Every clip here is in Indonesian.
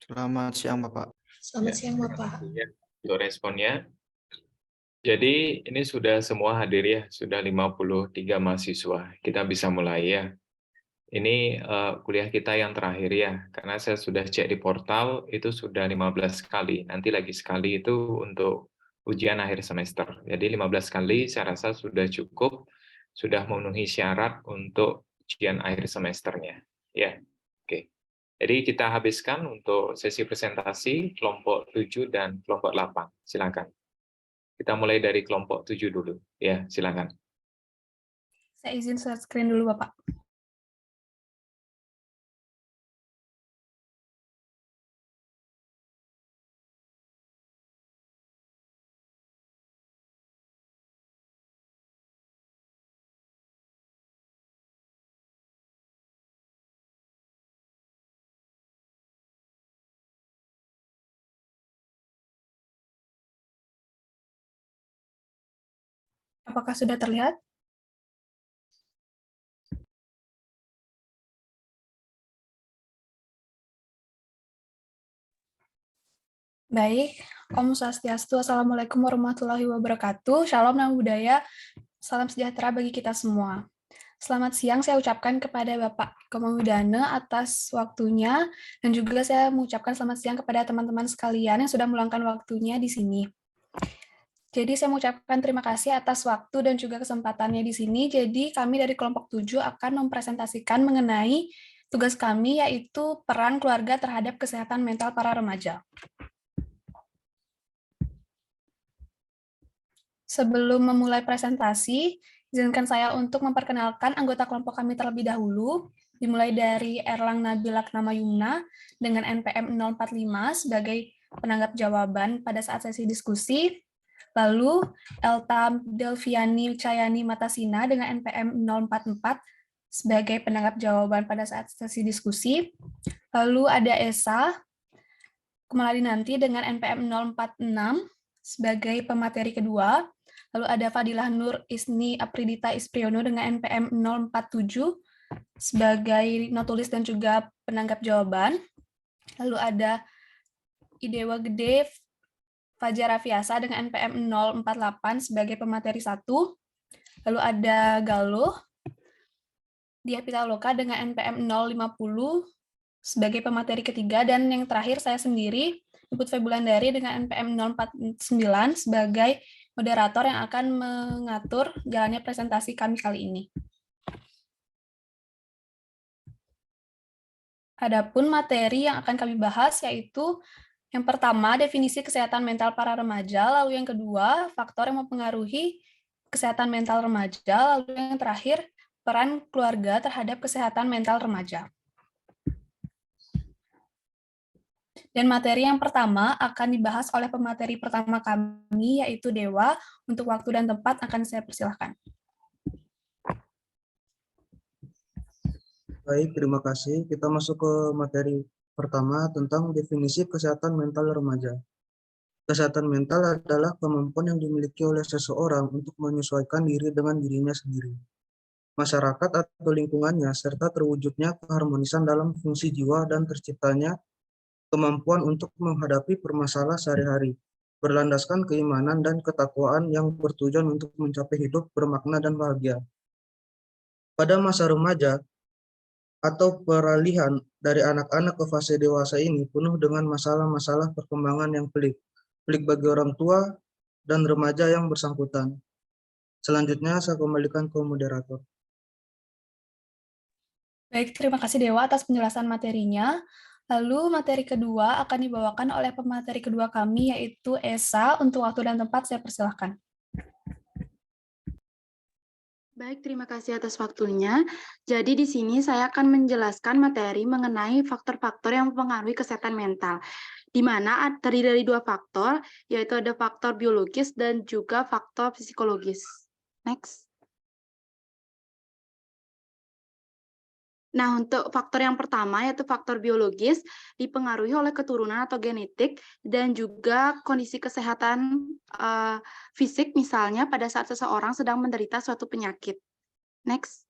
Selamat siang, Bapak. Selamat Ya, siang, terima Bapak. kasih ya untuk responnya. Jadi ini sudah semua hadir ya, sudah 53 mahasiswa. Kita bisa mulai ya. Ini kuliah kita yang terakhir ya, karena saya sudah cek di portal, itu sudah 15 kali. Nanti lagi sekali itu untuk ujian akhir semester. Jadi 15 kali saya rasa sudah cukup, sudah memenuhi syarat untuk ujian akhir semesternya. Ya, oke. Jadi kita habiskan untuk sesi presentasi kelompok 7 dan kelompok 8. Silakan. Kita mulai dari kelompok 7 dulu. Ya, silakan. Saya izin share screen dulu, Bapak. Apakah sudah terlihat? Baik, Om Swastiastu, Assalamualaikum warahmatullahi wabarakatuh. Shalom, Namo Buddhaya, salam sejahtera bagi kita semua. Selamat siang saya ucapkan kepada Bapak Komodana atas waktunya, dan juga saya mengucapkan selamat siang kepada teman-teman sekalian yang sudah meluangkan waktunya di sini. Jadi saya mengucapkan terima kasih atas waktu dan juga kesempatannya di sini. Jadi kami dari kelompok 7 akan mempresentasikan mengenai tugas kami, yaitu peran keluarga terhadap kesehatan mental para remaja. Sebelum memulai presentasi, izinkan saya untuk memperkenalkan anggota kelompok kami terlebih dahulu, dimulai dari Erlang Nabila Namayumna dengan NPM 045 sebagai penanggap jawaban pada saat sesi diskusi, lalu Elta Delviani Cayani Matasina dengan NPM 044 sebagai penanggap jawaban pada saat sesi diskusi, lalu ada Esa Kemaladinanti dengan NPM 046 sebagai pemateri kedua, lalu ada Fadilah Nur Isni Apridita Ispriono dengan NPM 047 sebagai notulis dan juga penanggap jawaban, lalu ada Idewa Gede Fajar Rafiasa dengan NPM 048 sebagai pemateri 1, lalu ada Galuh Dia Pitaloka dengan NPM 050 sebagai pemateri ketiga, dan yang terakhir saya sendiri, Ibu Febulandari dengan NPM 049 sebagai moderator yang akan mengatur jalannya presentasi kami kali ini. Adapun materi yang akan kami bahas yaitu yang pertama, definisi kesehatan mental para remaja, lalu yang kedua, faktor yang mempengaruhi kesehatan mental remaja, lalu yang terakhir, peran keluarga terhadap kesehatan mental remaja. Dan materi yang pertama akan dibahas oleh pemateri pertama kami, yaitu Dewa. Untuk waktu dan tempat akan saya persilahkan. Baik, terima kasih. Kita masuk ke materi pertama tentang definisi kesehatan mental remaja. Kesehatan mental adalah kemampuan yang dimiliki oleh seseorang untuk menyesuaikan diri dengan dirinya sendiri, masyarakat atau lingkungannya, serta terwujudnya keharmonisan dalam fungsi jiwa dan terciptanya kemampuan untuk menghadapi permasalahan sehari-hari, berlandaskan keimanan dan ketakwaan yang bertujuan untuk mencapai hidup bermakna dan bahagia. Pada masa remaja atau peralihan dari anak-anak ke fase dewasa ini penuh dengan masalah-masalah perkembangan yang pelik bagi orang tua dan remaja yang bersangkutan. Selanjutnya saya kembalikan ke moderator. Baik, terima kasih Dewa atas penjelasan materinya. Lalu materi kedua akan dibawakan oleh pemateri kedua kami, yaitu Esa. Untuk waktu dan tempat saya persilahkan. Baik, terima kasih atas waktunya. Jadi di sini saya akan menjelaskan materi mengenai faktor-faktor yang mempengaruhi kesehatan mental, di mana terdiri dari dua faktor, yaitu ada faktor biologis dan juga faktor psikologis. Next. Nah, untuk faktor yang pertama, yaitu faktor biologis, dipengaruhi oleh keturunan atau genetik, dan juga kondisi kesehatan fisik, misalnya pada saat seseorang sedang menderita suatu penyakit. Next.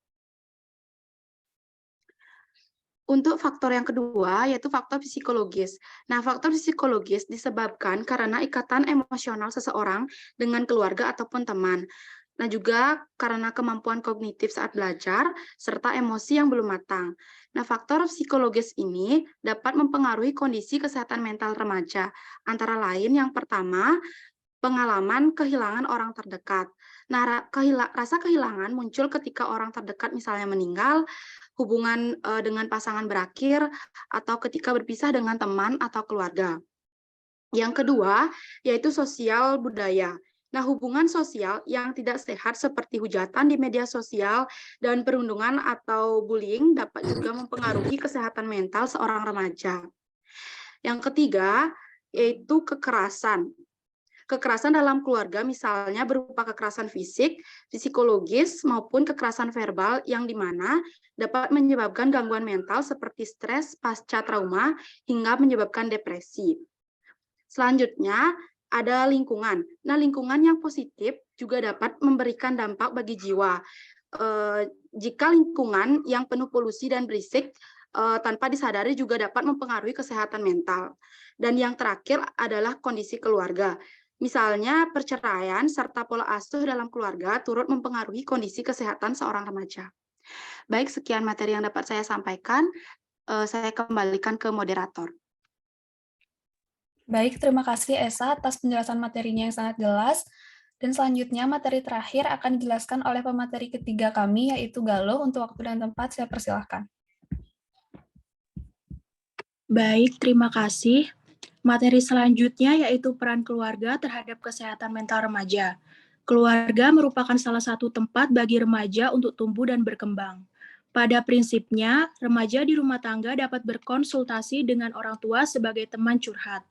Untuk faktor yang kedua, yaitu faktor psikologis. Nah, faktor psikologis disebabkan karena ikatan emosional seseorang dengan keluarga ataupun teman. Nah, juga karena kemampuan kognitif saat belajar, serta emosi yang belum matang. Nah, faktor psikologis ini dapat mempengaruhi kondisi kesehatan mental remaja. Antara lain, yang pertama, pengalaman kehilangan orang terdekat. Nah, rasa kehilangan muncul ketika orang terdekat misalnya meninggal, hubungan dengan pasangan berakhir, atau ketika berpisah dengan teman atau keluarga. Yang kedua, yaitu sosial budaya. Nah, hubungan sosial yang tidak sehat seperti hujatan di media sosial dan perundungan atau bullying dapat juga mempengaruhi kesehatan mental seorang remaja. Yang ketiga, yaitu kekerasan. Kekerasan dalam keluarga misalnya berupa kekerasan fisik, psikologis, maupun kekerasan verbal yang dimana dapat menyebabkan gangguan mental seperti stres pasca trauma hingga menyebabkan depresi. Selanjutnya, ada lingkungan. Nah, lingkungan yang positif juga dapat memberikan dampak bagi jiwa. Jika lingkungan yang penuh polusi dan berisik tanpa disadari juga dapat mempengaruhi kesehatan mental. Dan yang terakhir adalah kondisi keluarga. Misalnya, perceraian serta pola asuh dalam keluarga turut mempengaruhi kondisi kesehatan seorang remaja. Baik, sekian materi yang dapat saya sampaikan. Saya kembalikan ke moderator. Baik, terima kasih Esa atas penjelasan materinya yang sangat jelas. Dan selanjutnya materi terakhir akan dijelaskan oleh pemateri ketiga kami, yaitu Galuh. Untuk waktu dan tempat, saya persilahkan. Baik, terima kasih. Materi selanjutnya yaitu peran keluarga terhadap kesehatan mental remaja. Keluarga merupakan salah satu tempat bagi remaja untuk tumbuh dan berkembang. Pada prinsipnya, remaja di rumah tangga dapat berkonsultasi dengan orang tua sebagai teman curhat.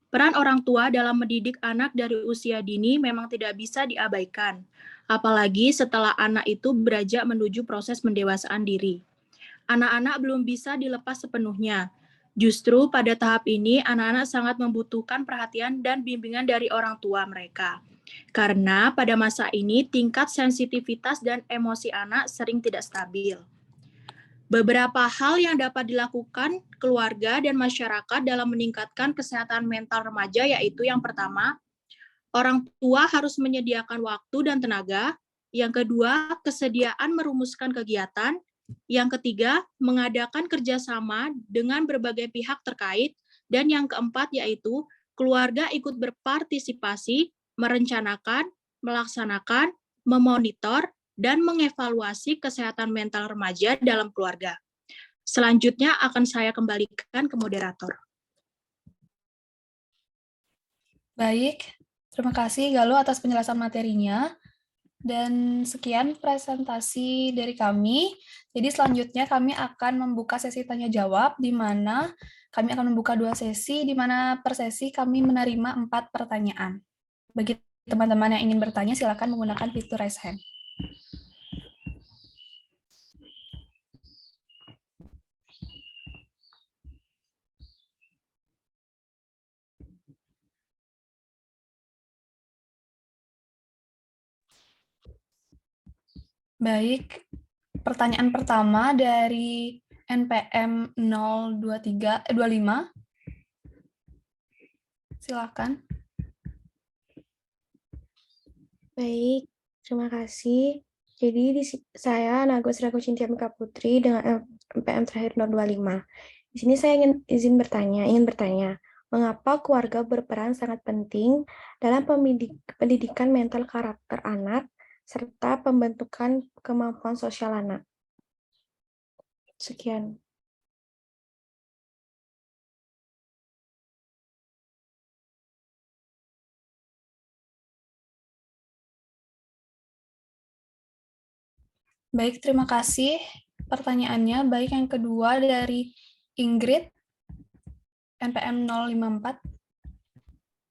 Peran orang tua dalam mendidik anak dari usia dini memang tidak bisa diabaikan, apalagi setelah anak itu beranjak menuju proses mendewasaan diri. Anak-anak belum bisa dilepas sepenuhnya. Justru pada tahap ini, anak-anak sangat membutuhkan perhatian dan bimbingan dari orang tua mereka. Karena pada masa ini, tingkat sensitivitas dan emosi anak sering tidak stabil. Beberapa hal yang dapat dilakukan keluarga dan masyarakat dalam meningkatkan kesehatan mental remaja yaitu yang pertama, orang tua harus menyediakan waktu dan tenaga. Yang kedua, kesediaan merumuskan kegiatan. Yang ketiga, mengadakan kerjasama dengan berbagai pihak terkait. Dan yang keempat yaitu keluarga ikut berpartisipasi, merencanakan, melaksanakan, memonitor, dan mengevaluasi kesehatan mental remaja dalam keluarga. Selanjutnya akan saya kembalikan ke moderator. Baik, terima kasih Galuh atas penjelasan materinya. Dan sekian presentasi dari kami. Jadi selanjutnya kami akan membuka sesi tanya jawab, di mana kami akan membuka 2 sesi, di mana per sesi kami menerima 4 pertanyaan. Bagi teman-teman yang ingin bertanya, silakan menggunakan fitur raise hand. Baik, pertanyaan pertama dari NPM 025. Silakan. Baik, terima kasih. Jadi saya Nagos Rago Cintia Mika Putri dengan NPM terakhir 025. Di sini saya ingin bertanya, mengapa keluarga berperan sangat penting dalam pendidikan mental karakter anak serta pembentukan kemampuan sosial anak? Sekian. Baik, terima kasih pertanyaannya. Baik, yang kedua dari Ingrid, NPM 054.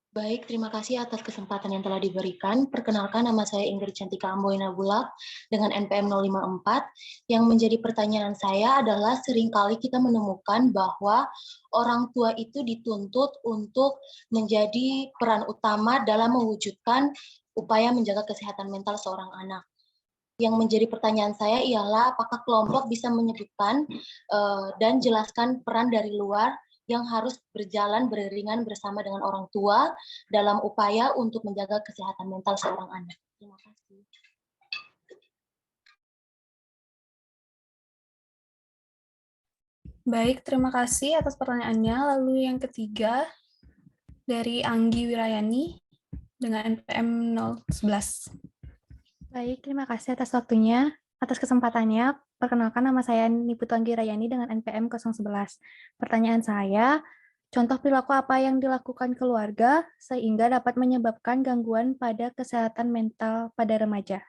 Baik, terima kasih atas kesempatan yang telah diberikan. Perkenalkan, nama saya Ingrid Cantika Amboina Bulak dengan NPM 054. Yang menjadi pertanyaan saya adalah seringkali kita menemukan bahwa orang tua itu dituntut untuk menjadi peran utama dalam mewujudkan upaya menjaga kesehatan mental seorang anak. yang menjadi pertanyaan saya ialah apakah kelompok bisa menyebutkan dan jelaskan peran dari luar yang harus berjalan beriringan bersama dengan orang tua dalam upaya untuk menjaga kesehatan mental seorang anak. Terima kasih. Baik, terima kasih atas pertanyaannya. Lalu yang ketiga dari Anggi Wirayani dengan NPM 011. Baik, terima kasih atas waktunya, atas kesempatannya. Perkenalkan, nama saya Niputu Anggi Rayani dengan NPM 011. Pertanyaan saya, contoh perilaku apa yang dilakukan keluarga sehingga dapat menyebabkan gangguan pada kesehatan mental pada remaja?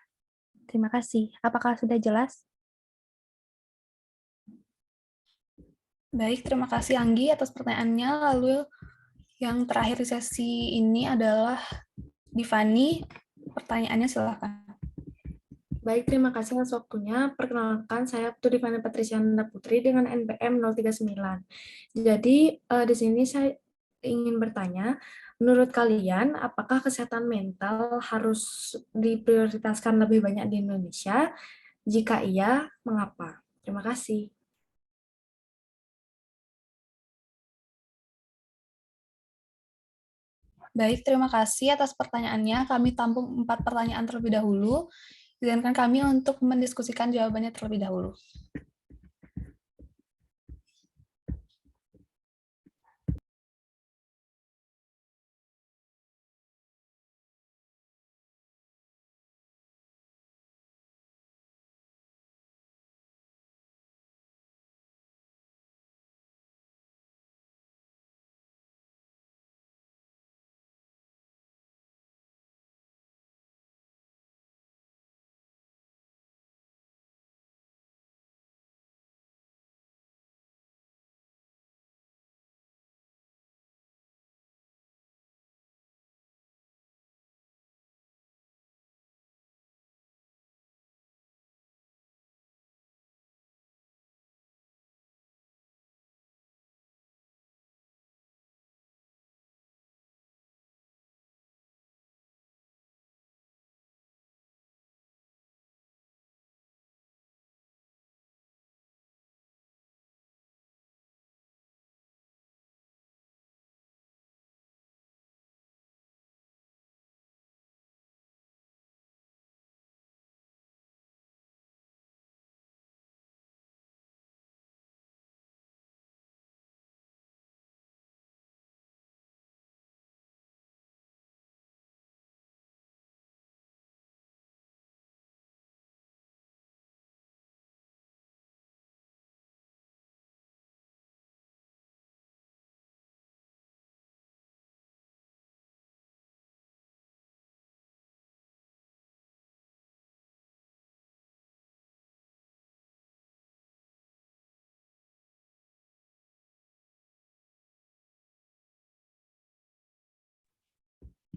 Terima kasih. Apakah sudah jelas? Baik, terima kasih Anggi atas pertanyaannya. Lalu yang terakhir di sesi ini adalah Divani. Pertanyaannya silakan. Baik, terima kasih atas waktunya. Perkenalkan, saya Putu Divani Patriciana Putri dengan NPM 039. Jadi, di sini saya ingin bertanya, menurut kalian, apakah kesehatan mental harus diprioritaskan lebih banyak di Indonesia? Jika iya, mengapa? Terima kasih. Baik, terima kasih atas pertanyaannya. Kami tampung 4 pertanyaan terlebih dahulu. Izinkan kami untuk mendiskusikan jawabannya terlebih dahulu.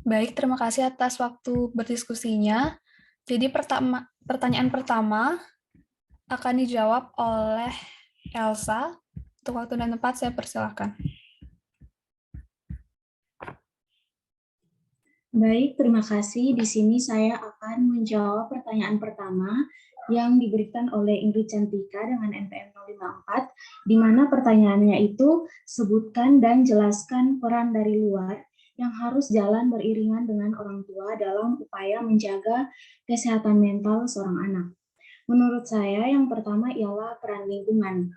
Baik, terima kasih atas waktu berdiskusinya. Jadi pertanyaan pertama akan dijawab oleh Elsa. Untuk waktu dan tempat saya persilakan. Baik, terima kasih. Di sini saya akan menjawab pertanyaan pertama yang diberikan oleh Ingrid Cantika dengan NPM 054, di mana pertanyaannya itu sebutkan dan jelaskan peran dari luar yang harus jalan beriringan dengan orang tua dalam upaya menjaga kesehatan mental seorang anak. Menurut saya yang pertama ialah peran lingkungan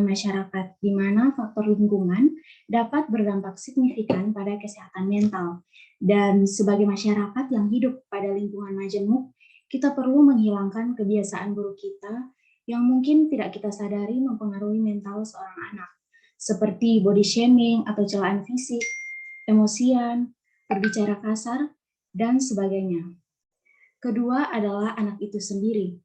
masyarakat, di mana faktor lingkungan dapat berdampak signifikan pada kesehatan mental. Dan sebagai masyarakat yang hidup pada lingkungan majemuk, kita perlu menghilangkan kebiasaan buruk kita yang mungkin tidak kita sadari mempengaruhi mental seorang anak, seperti body shaming atau celaan fisik, emosian, berbicara kasar, dan sebagainya. Kedua adalah anak itu sendiri,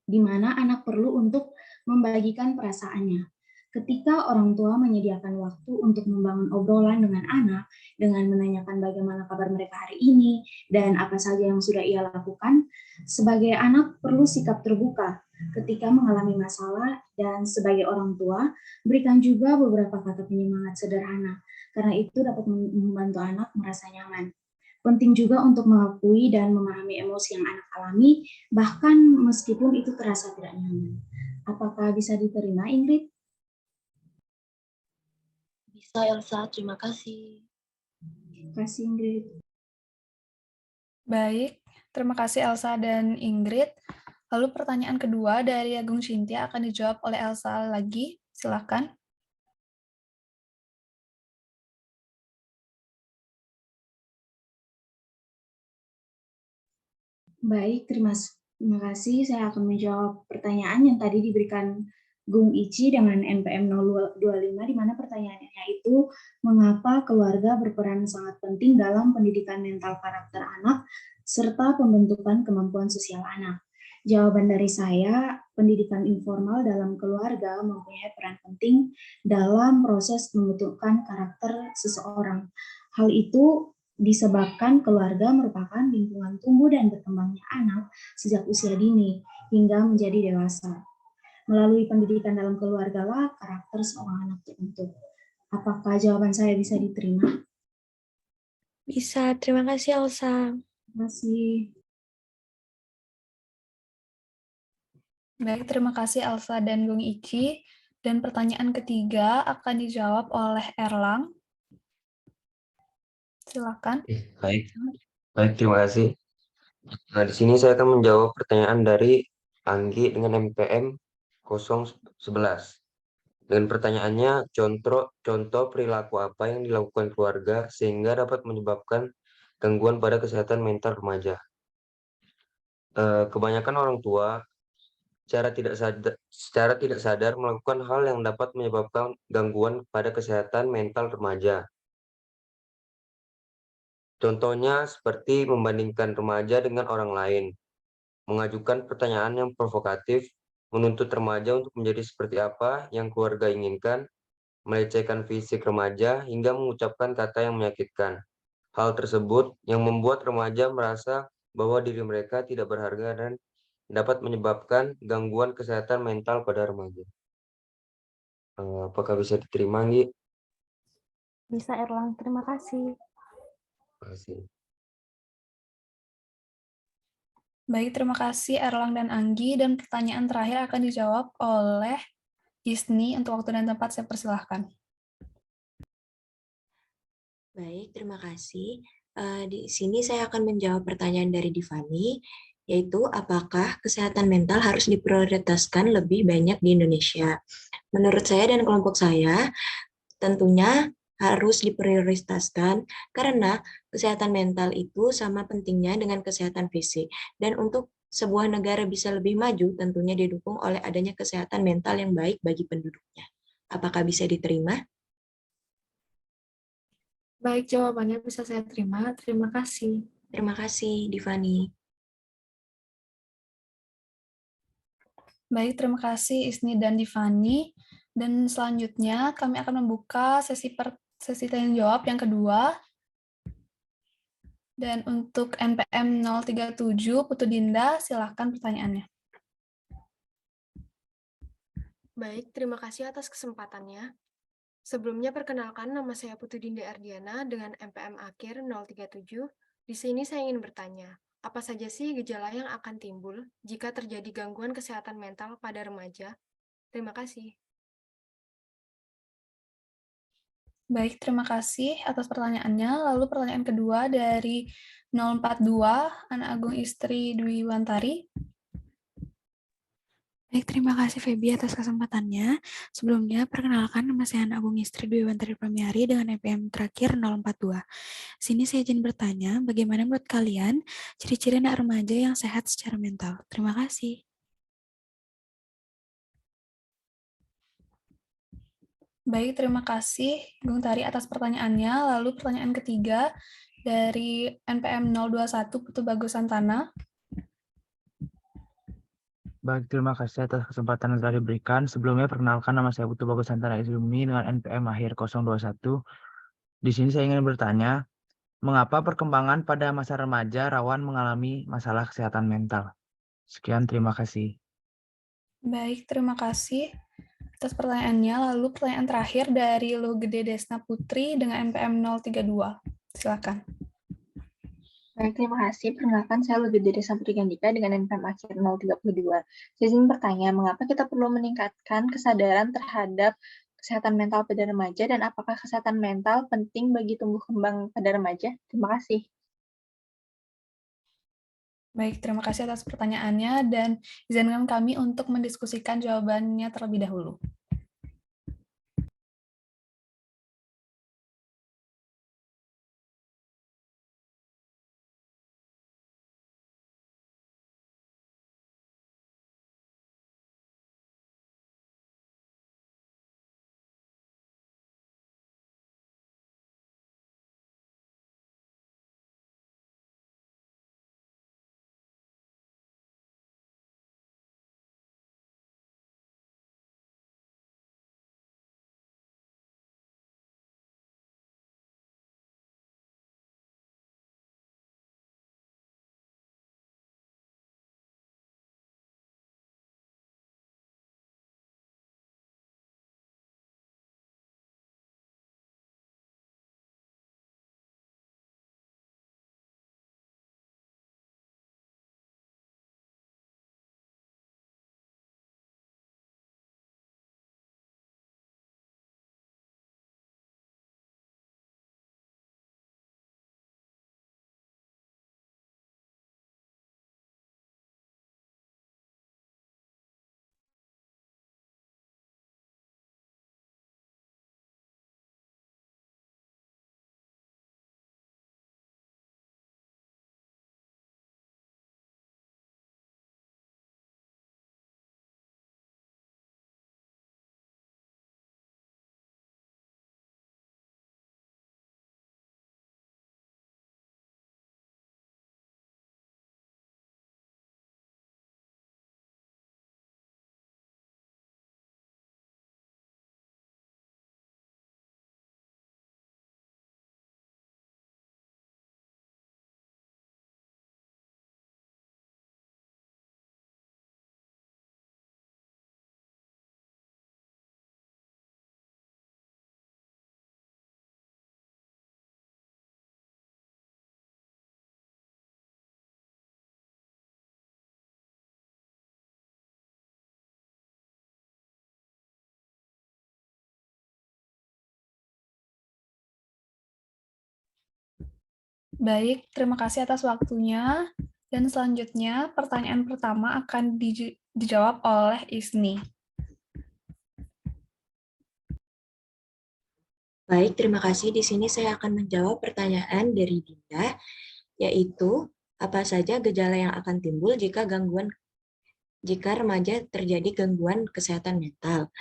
di mana anak perlu untuk membagikan perasaannya. Ketika orang tua menyediakan waktu untuk membangun obrolan dengan anak, dengan menanyakan bagaimana kabar mereka hari ini, dan apa saja yang sudah ia lakukan, sebagai anak perlu sikap terbuka ketika mengalami masalah, dan sebagai orang tua, berikan juga beberapa kata penyemangat sederhana, karena itu dapat membantu anak merasa nyaman. Penting juga untuk mengakui dan memahami emosi yang anak alami, bahkan meskipun itu terasa tidak nyaman. Apakah bisa diterima, Ingrid? Bisa, Elsa. Terima kasih. Terima kasih, Ingrid. Baik, terima kasih Elsa dan Ingrid. Lalu pertanyaan kedua dari Agung Cynthia akan dijawab oleh Elsa lagi. Silakan. Baik, terima kasih. Saya akan menjawab pertanyaan yang tadi diberikan Gung Ici dengan NPM 025, di mana pertanyaannya itu mengapa keluarga berperan sangat penting dalam pendidikan mental karakter anak serta pembentukan kemampuan sosial anak. Jawaban dari saya, pendidikan informal dalam keluarga mempunyai peran penting dalam proses pembentukan karakter seseorang. Hal itu disebabkan keluarga merupakan lingkungan tumbuh dan berkembangnya anak sejak usia dini hingga menjadi dewasa. Melalui pendidikan dalam keluarga lah karakter seorang anak terbentuk. Apakah jawaban saya bisa diterima? Bisa, terima kasih Elsa. Terima kasih. Baik, terima kasih Elsa dan Gung Ici. Dan pertanyaan ketiga akan dijawab oleh Erlang. Silakan. Baik, terima kasih. Nah, di sini saya akan menjawab pertanyaan dari Anggi dengan MPM 011. Dan pertanyaannya, contoh perilaku apa yang dilakukan keluarga sehingga dapat menyebabkan gangguan pada kesehatan mental remaja. Kebanyakan orang tua secara tidak sadar melakukan hal yang dapat menyebabkan gangguan pada kesehatan mental remaja. Contohnya seperti membandingkan remaja dengan orang lain, mengajukan pertanyaan yang provokatif, menuntut remaja untuk menjadi seperti apa yang keluarga inginkan, melecehkan fisik remaja, hingga mengucapkan kata yang menyakitkan. Hal tersebut yang membuat remaja merasa bahwa diri mereka tidak berharga dan dapat menyebabkan gangguan kesehatan mental pada remaja. Apakah bisa diterima, Nggi? Bisa, Erlang. Terima kasih. Terima kasih. Baik, terima kasih Erlang dan Anggi. Dan pertanyaan terakhir akan dijawab oleh Isni. Untuk waktu dan tempat saya persilahkan. Baik, terima kasih. Di sini saya akan menjawab pertanyaan dari Divani, yaitu apakah kesehatan mental harus diprioritaskan lebih banyak di Indonesia? Menurut saya dan kelompok saya, tentunya harus diprioritaskan karena kesehatan mental itu sama pentingnya dengan kesehatan fisik. Dan untuk sebuah negara bisa lebih maju, tentunya didukung oleh adanya kesehatan mental yang baik bagi penduduknya. Apakah bisa diterima? Baik, jawabannya bisa saya terima. Terima kasih. Terima kasih, Divani. Baik, terima kasih Isni dan Divani. Dan selanjutnya kami akan membuka sesi tanya jawab yang kedua. Dan untuk NPM 037, Putu Dinda, silakan pertanyaannya. Baik, terima kasih atas kesempatannya. Sebelumnya perkenalkan, nama saya Putu Dinda Ardiana dengan MPM akhir 037. Di sini saya ingin bertanya, apa saja sih gejala yang akan timbul jika terjadi gangguan kesehatan mental pada remaja? Terima kasih. Baik, terima kasih atas pertanyaannya. Lalu pertanyaan kedua dari 042, Ana Agung Istri Dwi Wantari. Baik, terima kasih Feby atas kesempatannya. Sebelumnya, perkenalkan nama saya Ana Agung Istri Dwi Wantari Pramiari dengan NPM terakhir 042. Sini saya izin bertanya, bagaimana menurut kalian ciri-ciri anak remaja yang sehat secara mental? Terima kasih. Baik, terima kasih Bung Tari atas pertanyaannya. Lalu pertanyaan ketiga dari NPM 021 Putu Bagus Santana. Baik, terima kasih atas kesempatan yang telah diberikan. Sebelumnya perkenalkan nama saya Putu Bagus Santana Izumi dengan NPM akhir 021. Di sini saya ingin bertanya, mengapa perkembangan pada masa remaja rawan mengalami masalah kesehatan mental? Sekian, terima kasih. Baik, terima kasih atas pertanyaannya. Lalu pertanyaan terakhir dari Lugede Desna Putri dengan NPM 032. Silakan. Baik, terima kasih. Perkenalkan, saya Lebih dari Sapri Gandika dengan NPM akhir 032. Saya izin bertanya, mengapa kita perlu meningkatkan kesadaran terhadap kesehatan mental pada remaja dan apakah kesehatan mental penting bagi tumbuh kembang pada remaja? Terima kasih. Baik, terima kasih atas pertanyaannya dan izinkan kami untuk mendiskusikan jawabannya terlebih dahulu. Baik, terima kasih atas waktunya. Dan selanjutnya, pertanyaan pertama akan dijawab oleh Isni. Baik, terima kasih. Di sini saya akan menjawab pertanyaan dari Dinda, yaitu apa saja gejala yang akan timbul jika remaja terjadi gangguan kesehatan mental.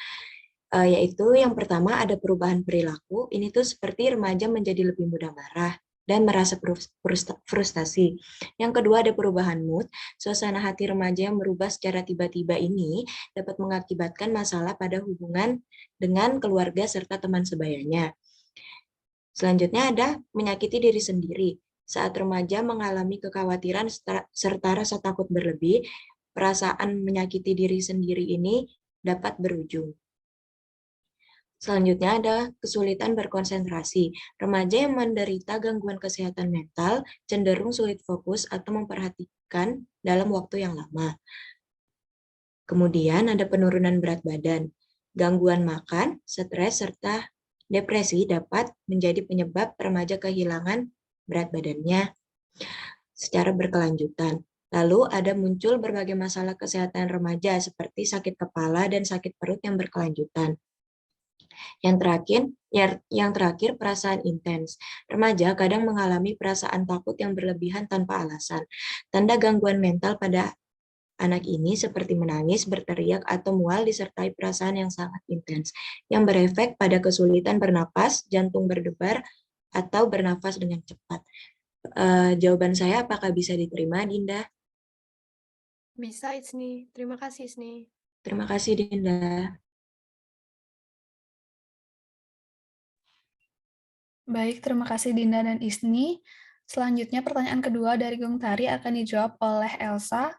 Yaitu yang pertama ada perubahan perilaku. Ini tuh seperti remaja menjadi lebih mudah marah dan merasa frustasi. Yang kedua ada perubahan mood. Suasana hati remaja yang berubah secara tiba-tiba ini dapat mengakibatkan masalah pada hubungan dengan keluarga serta teman sebayanya. Selanjutnya ada menyakiti diri sendiri. Saat remaja mengalami kekhawatiran serta rasa takut berlebih, perasaan menyakiti diri sendiri ini dapat berujung. Selanjutnya ada kesulitan berkonsentrasi. Remaja yang menderita gangguan kesehatan mental cenderung sulit fokus atau memperhatikan dalam waktu yang lama. Kemudian ada penurunan berat badan. Gangguan makan, stres, serta depresi dapat menjadi penyebab remaja kehilangan berat badannya secara berkelanjutan. Lalu ada muncul berbagai masalah kesehatan remaja seperti sakit kepala dan sakit perut yang berkelanjutan. Yang terakhir perasaan intens. Remaja kadang mengalami perasaan takut yang berlebihan tanpa alasan. Tanda gangguan mental pada anak ini seperti menangis, berteriak, atau mual disertai perasaan yang sangat intens, yang berefek pada kesulitan bernapas, jantung berdebar, atau bernafas dengan cepat. Jawaban saya apakah bisa diterima, Dinda? Bisa, Isni. Terima kasih, Isni. Terima kasih, Dinda. Baik, terima kasih Dinda dan Isni. Selanjutnya pertanyaan kedua dari Gung Tari akan dijawab oleh Elsa.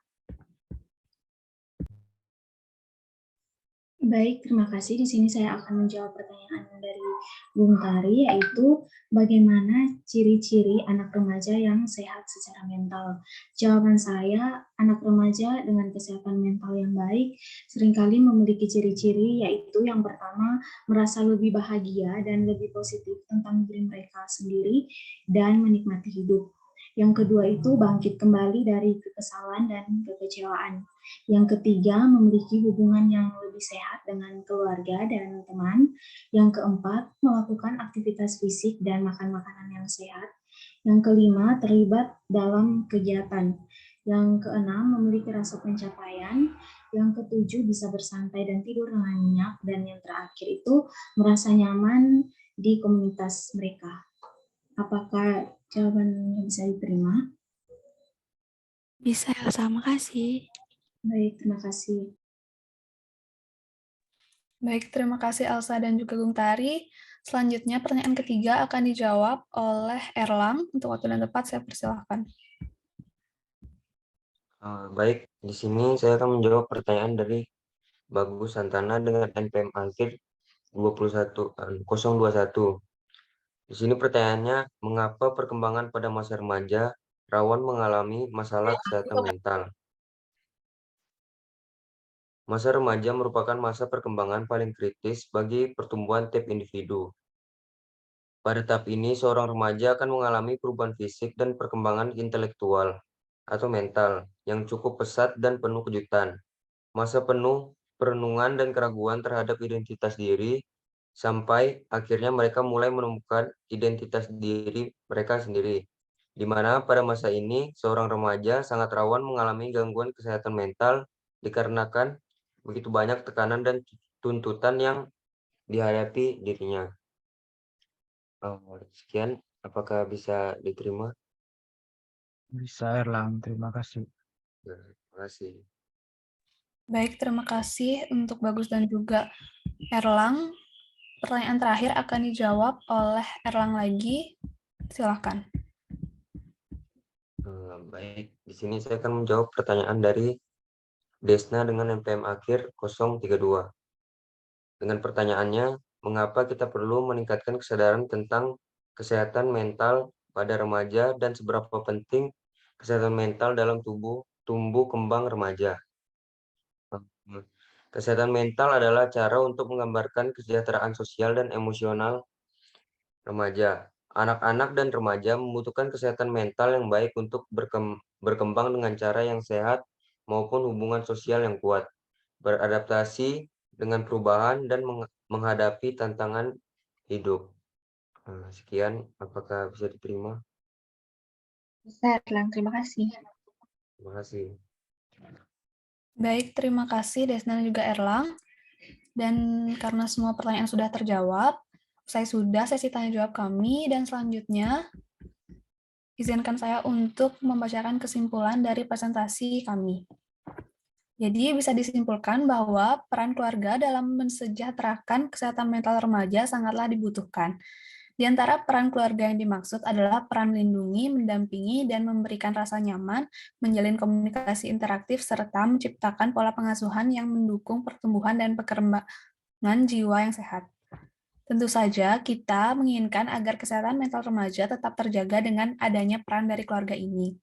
Baik, terima kasih. Di sini saya akan menjawab pertanyaan dari Bung Tari, yaitu bagaimana ciri-ciri anak remaja yang sehat secara mental. Jawaban saya, anak remaja dengan kesehatan mental yang baik seringkali memiliki ciri-ciri, yaitu yang pertama, merasa lebih bahagia dan lebih positif tentang diri mereka sendiri dan menikmati hidup. Yang kedua itu bangkit kembali dari kekesalan dan kekecewaan. Yang ketiga, memiliki hubungan yang lebih sehat dengan keluarga dan teman. Yang keempat, melakukan aktivitas fisik dan makan makanan yang sehat. Yang kelima, terlibat dalam kegiatan. Yang keenam, memiliki rasa pencapaian. Yang ketujuh, bisa bersantai dan tidur dengan nyenyak. Dan yang terakhir itu, merasa nyaman di komunitas mereka. Apakah jawabannya bisa diterima? Bisa, Elsa. Makasih. Baik, terima kasih. Baik, terima kasih Elsa dan juga Gung Tari. Selanjutnya pertanyaan ketiga akan dijawab oleh Erlang. Untuk waktu dan tempat saya persilahkan. Baik, di sini saya akan menjawab pertanyaan dari Bagus Santana dengan NPM akhir 21 021. Di sini pertanyaannya, mengapa perkembangan pada masa remaja rawan mengalami masalah kesehatan mental? Masa remaja merupakan masa perkembangan paling kritis bagi pertumbuhan tiap individu. Pada tahap ini, seorang remaja akan mengalami perubahan fisik dan perkembangan intelektual atau mental yang cukup pesat dan penuh kejutan. Masa penuh perenungan dan keraguan terhadap identitas diri, sampai akhirnya mereka mulai menemukan identitas diri mereka sendiri. Di mana pada masa ini, seorang remaja sangat rawan mengalami gangguan kesehatan mental dikarenakan begitu banyak tekanan dan tuntutan yang dihadapi dirinya. Sekian, apakah bisa diterima? Bisa, Erlang. Terima kasih. Terima kasih. Baik, terima kasih untuk Bagus dan juga Erlang. Pertanyaan terakhir akan dijawab oleh Erlang lagi. Silakan. Baik, di sini saya akan menjawab pertanyaan dari Desna dengan NPM akhir 032. Dengan pertanyaannya, mengapa kita perlu meningkatkan kesadaran tentang kesehatan mental pada remaja dan seberapa penting kesehatan mental dalam tumbuh kembang remaja? Kesehatan mental adalah cara untuk menggambarkan kesejahteraan sosial dan emosional remaja. Anak-anak dan remaja membutuhkan kesehatan mental yang baik untuk berkembang dengan cara yang sehat maupun hubungan sosial yang kuat, beradaptasi dengan perubahan dan menghadapi tantangan hidup. Sekian, apakah bisa diterima? Bisa, Erlang. Terima kasih. Terima kasih. Baik, terima kasih Desna dan juga Erlang. Dan karena semua pertanyaan sudah terjawab, saya sudah sesi tanya jawab kami, dan selanjutnya izinkan saya untuk membacakan kesimpulan dari presentasi kami. Jadi bisa disimpulkan bahwa peran keluarga dalam mensejahterakan kesehatan mental remaja sangatlah dibutuhkan. Di antara peran keluarga yang dimaksud adalah peran melindungi, mendampingi, dan memberikan rasa nyaman, menjalin komunikasi interaktif, serta menciptakan pola pengasuhan yang mendukung pertumbuhan dan perkembangan jiwa yang sehat. Tentu saja kita menginginkan agar kesehatan mental remaja tetap terjaga dengan adanya peran dari keluarga ini.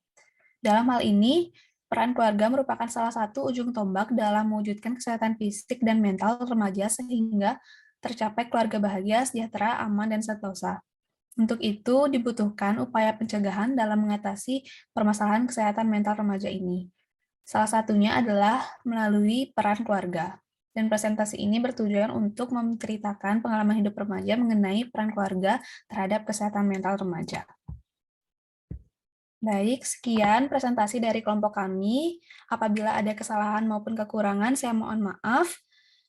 Dalam hal ini, peran keluarga merupakan salah satu ujung tombak dalam mewujudkan kesehatan fisik dan mental remaja sehingga tercapai keluarga bahagia, sejahtera, aman, dan sentosa. Untuk itu, dibutuhkan upaya pencegahan dalam mengatasi permasalahan kesehatan mental remaja ini. Salah satunya adalah melalui peran keluarga. Dan presentasi ini bertujuan untuk menceritakan pengalaman hidup remaja mengenai peran keluarga terhadap kesehatan mental remaja. Baik, sekian presentasi dari kelompok kami. Apabila ada kesalahan maupun kekurangan, saya mohon maaf.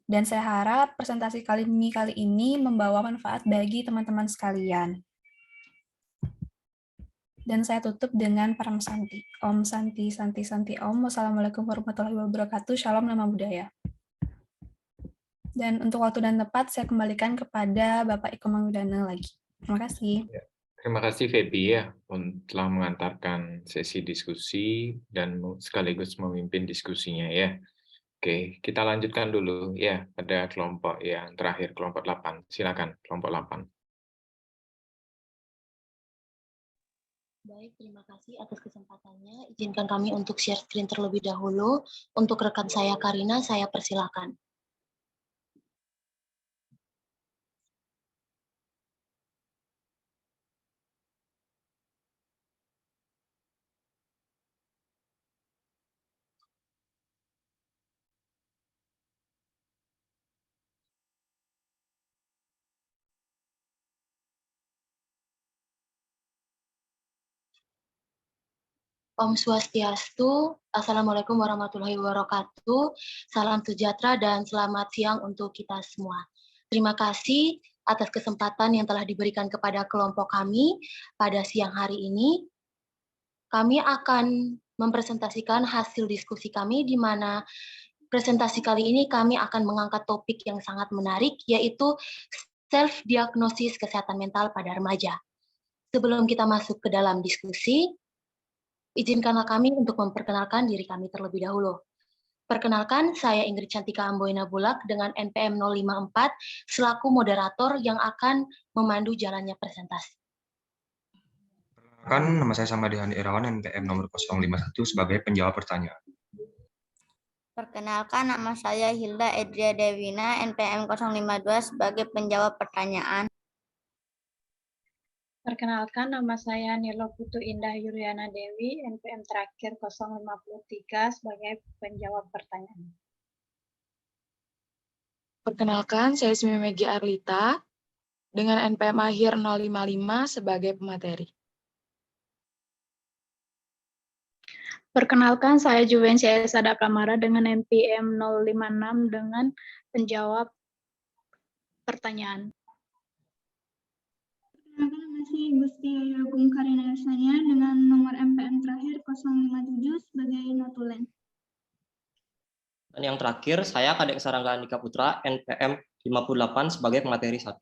Dan saya harap presentasi kali ini membawa manfaat bagi teman-teman sekalian. Dan saya tutup dengan Param Santi. Om Santi, Santi, Santi Om. Wassalamualaikum warahmatullahi wabarakatuh. Shalom nama budaya. Dan untuk waktu dan tempat, saya kembalikan kepada Bapak Iko Manggudana lagi. Terima kasih. Terima kasih Feby ya telah mengantarkan sesi diskusi dan sekaligus memimpin diskusinya ya. Oke, kita lanjutkan dulu ya pada kelompok yang terakhir, kelompok 8. Silakan, kelompok 8. Baik, terima kasih atas kesempatannya. Izinkan kami untuk share screen terlebih dahulu. Untuk rekan saya Karina, saya persilakan. Om Swastiastu, Assalamualaikum warahmatullahi wabarakatuh, salam sejahtera dan selamat siang untuk kita semua. Terima kasih atas kesempatan yang telah diberikan kepada kelompok kami pada siang hari ini. Kami akan mempresentasikan hasil diskusi kami di mana presentasi kali ini kami akan mengangkat topik yang sangat menarik, yaitu self-diagnosis kesehatan mental pada remaja. Sebelum kita masuk ke dalam diskusi, izinkanlah kami untuk memperkenalkan diri kami terlebih dahulu. Perkenalkan, saya Ingrid Cantika Amboina Bulak dengan NPM 054 selaku moderator yang akan memandu jalannya presentasi. Perkenalkan, nama saya Samadihani Irawan, NPM nomor 051 sebagai penjawab pertanyaan. Perkenalkan, nama saya Hilda Edria Dewina, NPM 052 sebagai penjawab pertanyaan. Perkenalkan, nama saya Nilo Putu Indah Yuliana Dewi, NPM terakhir 053 sebagai penjawab pertanyaan. Perkenalkan, saya Ismi Megi Arlita dengan NPM akhir 055 sebagai pemateri. Perkenalkan, saya Juvensia Sada Kamara dengan NPM 056 dengan penjawab pertanyaan. Perkenalkan, nama saya Gusti Agung Karina Yosania dengan nomor MPM terakhir 057 sebagai notulen. Dan yang terakhir, saya Kadek Sarangga Andika Putra, NPM 58 sebagai pemateri 1.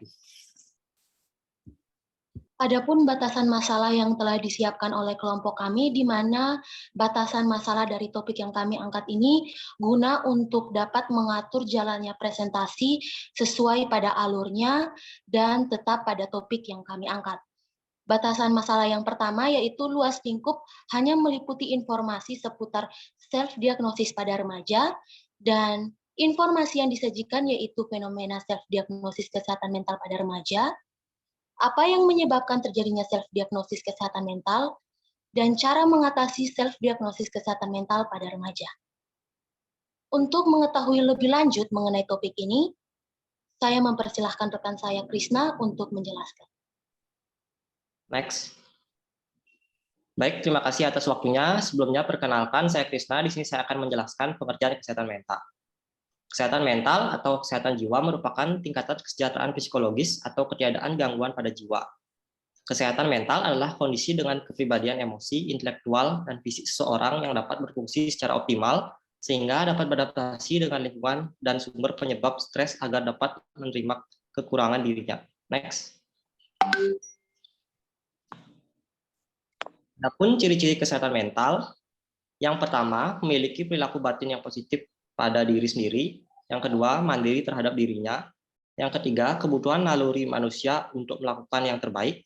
Adapun batasan masalah yang telah disiapkan oleh kelompok kami, di mana batasan masalah dari topik yang kami angkat ini guna untuk dapat mengatur jalannya presentasi sesuai pada alurnya dan tetap pada topik yang kami angkat. Batasan masalah yang pertama yaitu luas lingkup hanya meliputi informasi seputar self-diagnosis pada remaja, dan informasi yang disajikan yaitu fenomena self-diagnosis kesehatan mental pada remaja, apa yang menyebabkan terjadinya self-diagnosis kesehatan mental, dan cara mengatasi self-diagnosis kesehatan mental pada remaja. Untuk mengetahui lebih lanjut mengenai topik ini, saya mempersilahkan rekan saya Krisna untuk menjelaskan. Next. Baik, terima kasih atas waktunya. Sebelumnya, perkenalkan, saya Krisna. Di sini saya akan menjelaskan pengertian kesehatan mental. Kesehatan mental atau kesehatan jiwa merupakan tingkatan kesejahteraan psikologis atau ketiadaan gangguan pada jiwa. Kesehatan mental adalah kondisi dengan kepribadian emosi, intelektual, dan fisik seseorang yang dapat berfungsi secara optimal sehingga dapat beradaptasi dengan lingkungan dan sumber penyebab stres agar dapat menerima kekurangan dirinya. Next. Adapun ciri-ciri kesehatan mental, yang pertama, memiliki perilaku batin yang positif pada diri sendiri. Yang kedua, mandiri terhadap dirinya. Yang ketiga, kebutuhan naluri manusia untuk melakukan yang terbaik.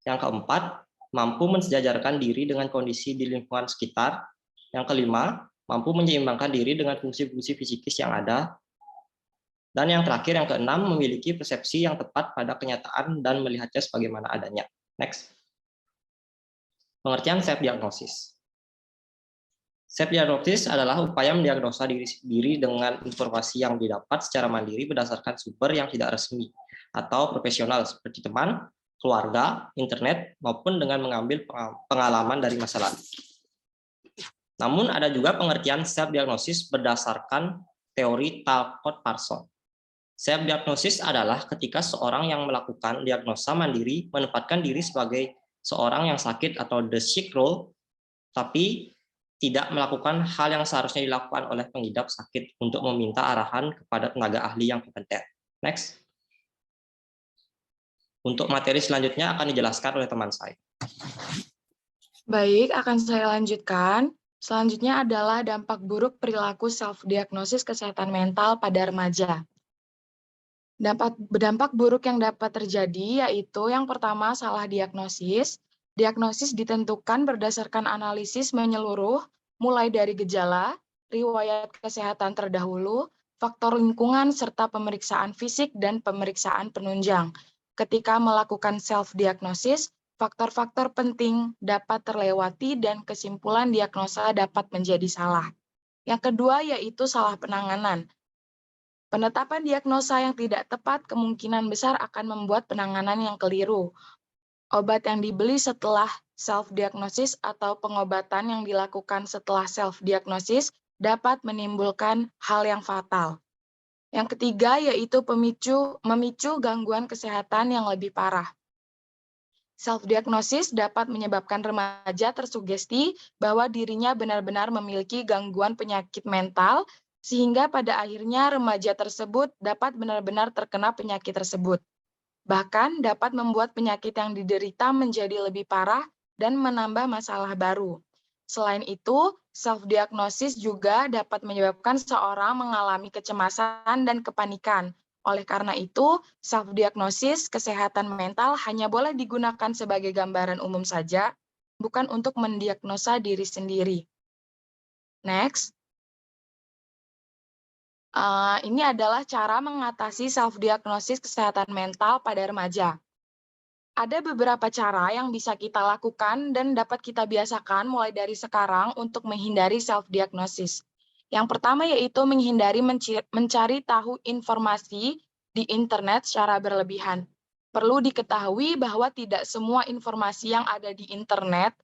Yang keempat, mampu mensejajarkan diri dengan kondisi di lingkungan sekitar. Yang kelima, mampu menyeimbangkan diri dengan fungsi-fungsi fisikis yang ada. Dan yang terakhir, yang keenam, memiliki persepsi yang tepat pada kenyataan dan melihatnya sebagaimana adanya. Next. Pengertian self-diagnosis. Self-diagnosis adalah upaya mendiagnosa diri sendiri dengan informasi yang didapat secara mandiri berdasarkan sumber yang tidak resmi atau profesional seperti teman, keluarga, internet, maupun dengan mengambil pengalaman dari masa lalu. Namun ada juga pengertian self-diagnosis berdasarkan teori Talcott-Parsons. Self-diagnosis adalah ketika seorang yang melakukan diagnosa mandiri menempatkan diri sebagai seorang yang sakit atau the sick role, tapi tidak melakukan hal yang seharusnya dilakukan oleh pengidap sakit untuk meminta arahan kepada tenaga ahli yang kompeten. Next. Untuk materi selanjutnya akan dijelaskan oleh teman saya. Baik, akan saya lanjutkan. Selanjutnya adalah dampak buruk perilaku self-diagnosis kesehatan mental pada remaja. Dampak buruk yang dapat terjadi yaitu yang pertama salah diagnosis. Diagnosis ditentukan berdasarkan analisis menyeluruh, mulai dari gejala, riwayat kesehatan terdahulu, faktor lingkungan, serta pemeriksaan fisik dan pemeriksaan penunjang. Ketika melakukan self-diagnosis, faktor-faktor penting dapat terlewati dan kesimpulan diagnosa dapat menjadi salah. Yang kedua yaitu salah penanganan. Penetapan diagnosa yang tidak tepat kemungkinan besar akan membuat penanganan yang keliru. Obat yang dibeli setelah self-diagnosis atau pengobatan yang dilakukan setelah self-diagnosis dapat menimbulkan hal yang fatal. Yang ketiga yaitu memicu gangguan kesehatan yang lebih parah. Self-diagnosis dapat menyebabkan remaja tersugesti bahwa dirinya benar-benar memiliki gangguan penyakit mental, sehingga pada akhirnya remaja tersebut dapat benar-benar terkena penyakit tersebut. Bahkan dapat membuat penyakit yang diderita menjadi lebih parah dan menambah masalah baru. Selain itu, self-diagnosis juga dapat menyebabkan seorang mengalami kecemasan dan kepanikan. Oleh karena itu, self-diagnosis kesehatan mental hanya boleh digunakan sebagai gambaran umum saja, bukan untuk mendiagnosa diri sendiri. Next. Ini adalah cara mengatasi self-diagnosis kesehatan mental pada remaja. Ada beberapa cara yang bisa kita lakukan dan dapat kita biasakan mulai dari sekarang untuk menghindari self-diagnosis. Yang pertama yaitu menghindari mencari tahu informasi di internet secara berlebihan. Perlu diketahui bahwa tidak semua informasi yang ada di internet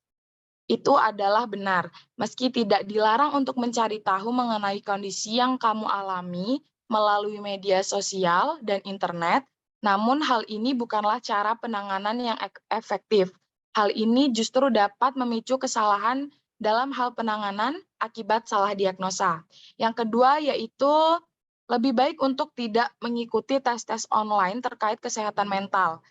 itu adalah benar, meski tidak dilarang untuk mencari tahu mengenai kondisi yang kamu alami melalui media sosial dan internet, namun hal ini bukanlah cara penanganan yang efektif. Hal ini justru dapat memicu kesalahan dalam hal penanganan akibat salah diagnosa. Yang kedua yaitu lebih baik untuk tidak mengikuti tes-tes online terkait kesehatan mental.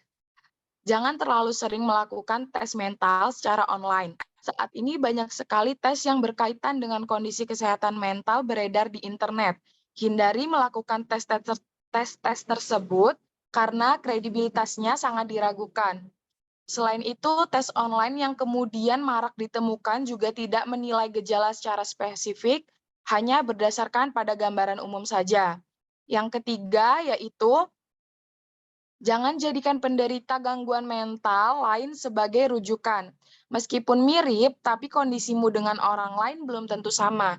Jangan terlalu sering melakukan tes mental secara online. Saat ini banyak sekali tes yang berkaitan dengan kondisi kesehatan mental beredar di internet. Hindari melakukan tes-tes tersebut karena kredibilitasnya sangat diragukan. Selain itu, tes online yang kemudian marak ditemukan juga tidak menilai gejala secara spesifik, hanya berdasarkan pada gambaran umum saja. Yang ketiga yaitu jangan jadikan penderita gangguan mental lain sebagai rujukan. Meskipun mirip, tapi kondisimu dengan orang lain belum tentu sama.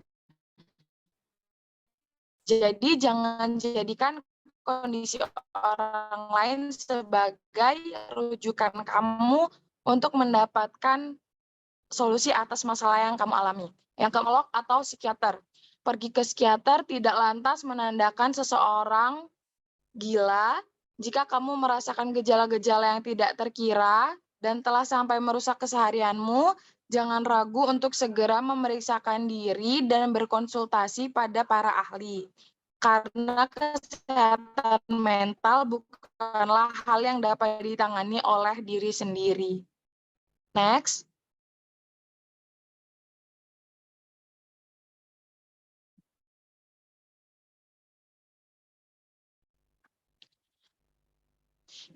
Jadi jangan jadikan kondisi orang lain sebagai rujukan kamu untuk mendapatkan solusi atas masalah yang kamu alami. Yang psikolog atau psikiater. Pergi ke psikiater tidak lantas menandakan seseorang gila. Jika kamu merasakan gejala-gejala yang tidak terkira dan telah sampai merusak keseharianmu, jangan ragu untuk segera memeriksakan diri dan berkonsultasi pada para ahli. Karena kesehatan mental bukanlah hal yang dapat ditangani oleh diri sendiri. Next.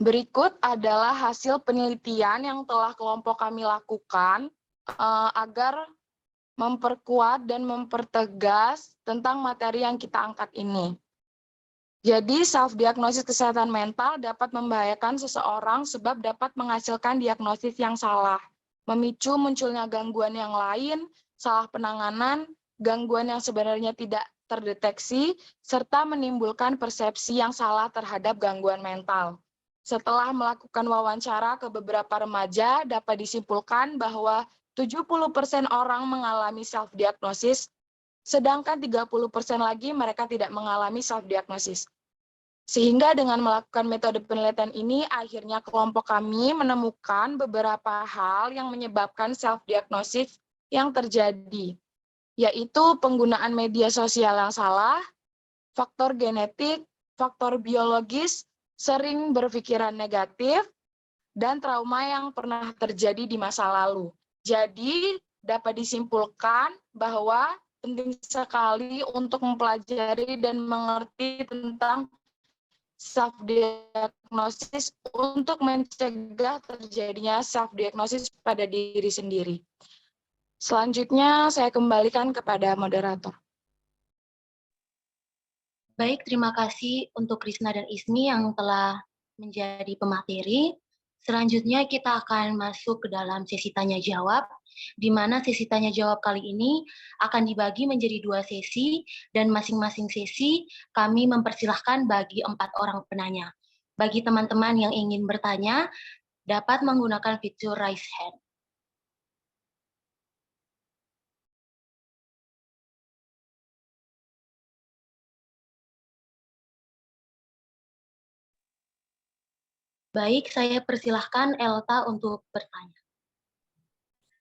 Berikut adalah hasil penelitian yang telah kelompok kami lakukan agar memperkuat dan mempertegas tentang materi yang kita angkat ini. Jadi, self-diagnosis kesehatan mental dapat membahayakan seseorang sebab dapat menghasilkan diagnosis yang salah, memicu munculnya gangguan yang lain, salah penanganan, gangguan yang sebenarnya tidak terdeteksi, serta menimbulkan persepsi yang salah terhadap gangguan mental. Setelah melakukan wawancara ke beberapa remaja, dapat disimpulkan bahwa 70% orang mengalami self-diagnosis, sedangkan 30% lagi mereka tidak mengalami self-diagnosis. Sehingga dengan melakukan metode penelitian ini, akhirnya kelompok kami menemukan beberapa hal yang menyebabkan self-diagnosis yang terjadi, yaitu penggunaan media sosial yang salah, faktor genetik, faktor biologis, sering berpikiran negatif, dan trauma yang pernah terjadi di masa lalu. Jadi, dapat disimpulkan bahwa penting sekali untuk mempelajari dan mengerti tentang self-diagnosis untuk mencegah terjadinya self-diagnosis pada diri sendiri. Selanjutnya, saya kembalikan kepada moderator. Baik, terima kasih untuk Krisna dan Ismi yang telah menjadi pemateri. Selanjutnya kita akan masuk ke dalam sesi tanya-jawab, di mana sesi tanya-jawab kali ini akan dibagi menjadi 2 sesi, dan masing-masing sesi kami mempersilahkan bagi 4 orang penanya. Bagi teman-teman yang ingin bertanya, dapat menggunakan fitur raise hand. Baik, saya persilahkan Elta untuk bertanya.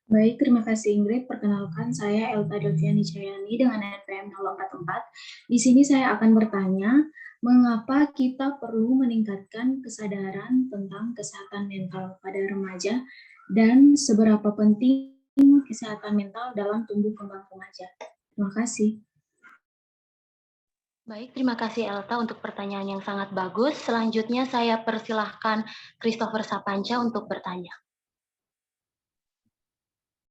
Baik, terima kasih Ingrid. Perkenalkan, saya Elta Delviani Jayani dengan NPM 044. Di sini saya akan bertanya, mengapa kita perlu meningkatkan kesadaran tentang kesehatan mental pada remaja dan seberapa penting kesehatan mental dalam tumbuh kembang remaja? Terima kasih. Baik, terima kasih Elta untuk pertanyaan yang sangat bagus. Selanjutnya saya persilahkan Christopher Sapanca untuk bertanya.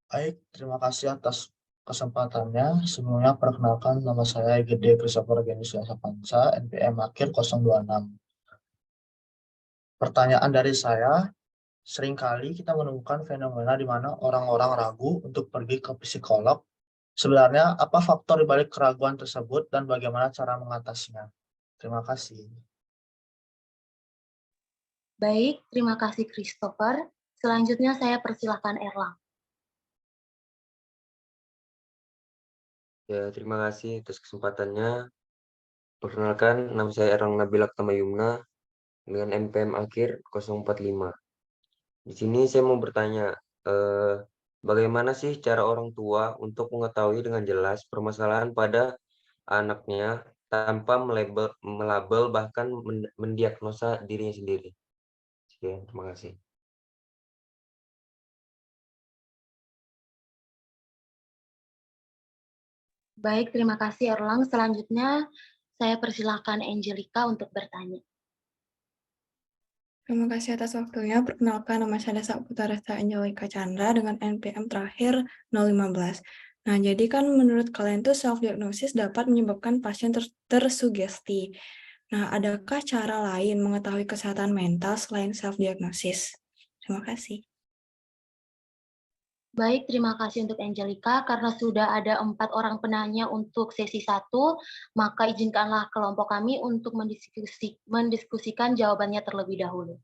Baik, terima kasih atas kesempatannya. Sebelumnya perkenalkan nama saya Gede Christopher Genusia Sapanca, NPM akhir 026. Pertanyaan dari saya, seringkali kita menemukan fenomena di mana orang-orang ragu untuk pergi ke psikolog. Sebenarnya apa faktor dibalik keraguan tersebut dan bagaimana cara mengatasinya? Terima kasih. Baik, terima kasih Christopher. Selanjutnya saya persilahkan Erlang. Ya, terima kasih atas kesempatannya. Perkenalkan, nama saya Erlang Nabilak Tamayumna dengan NPM akhir 045. Di sini saya mau bertanya, bagaimana sih cara orang tua untuk mengetahui dengan jelas permasalahan pada anaknya tanpa melabel bahkan mendiagnosa dirinya sendiri? Sekian, terima kasih. Baik, terima kasih Erlang. Selanjutnya saya persilahkan Angelica untuk bertanya. Terima kasih atas waktunya. Perkenalkan, nama saya Saputra Resta Angelica Chandra dengan NPM terakhir 015. Nah, jadi kan menurut kalian tuh self-diagnosis dapat menyebabkan pasien tersugesti. Nah, adakah cara lain mengetahui kesehatan mental selain self-diagnosis? Terima kasih. Baik, terima kasih untuk Angelica. Karena sudah ada 4 orang penanya untuk sesi 1, maka izinkanlah kelompok kami untuk mendiskusikan jawabannya terlebih dahulu.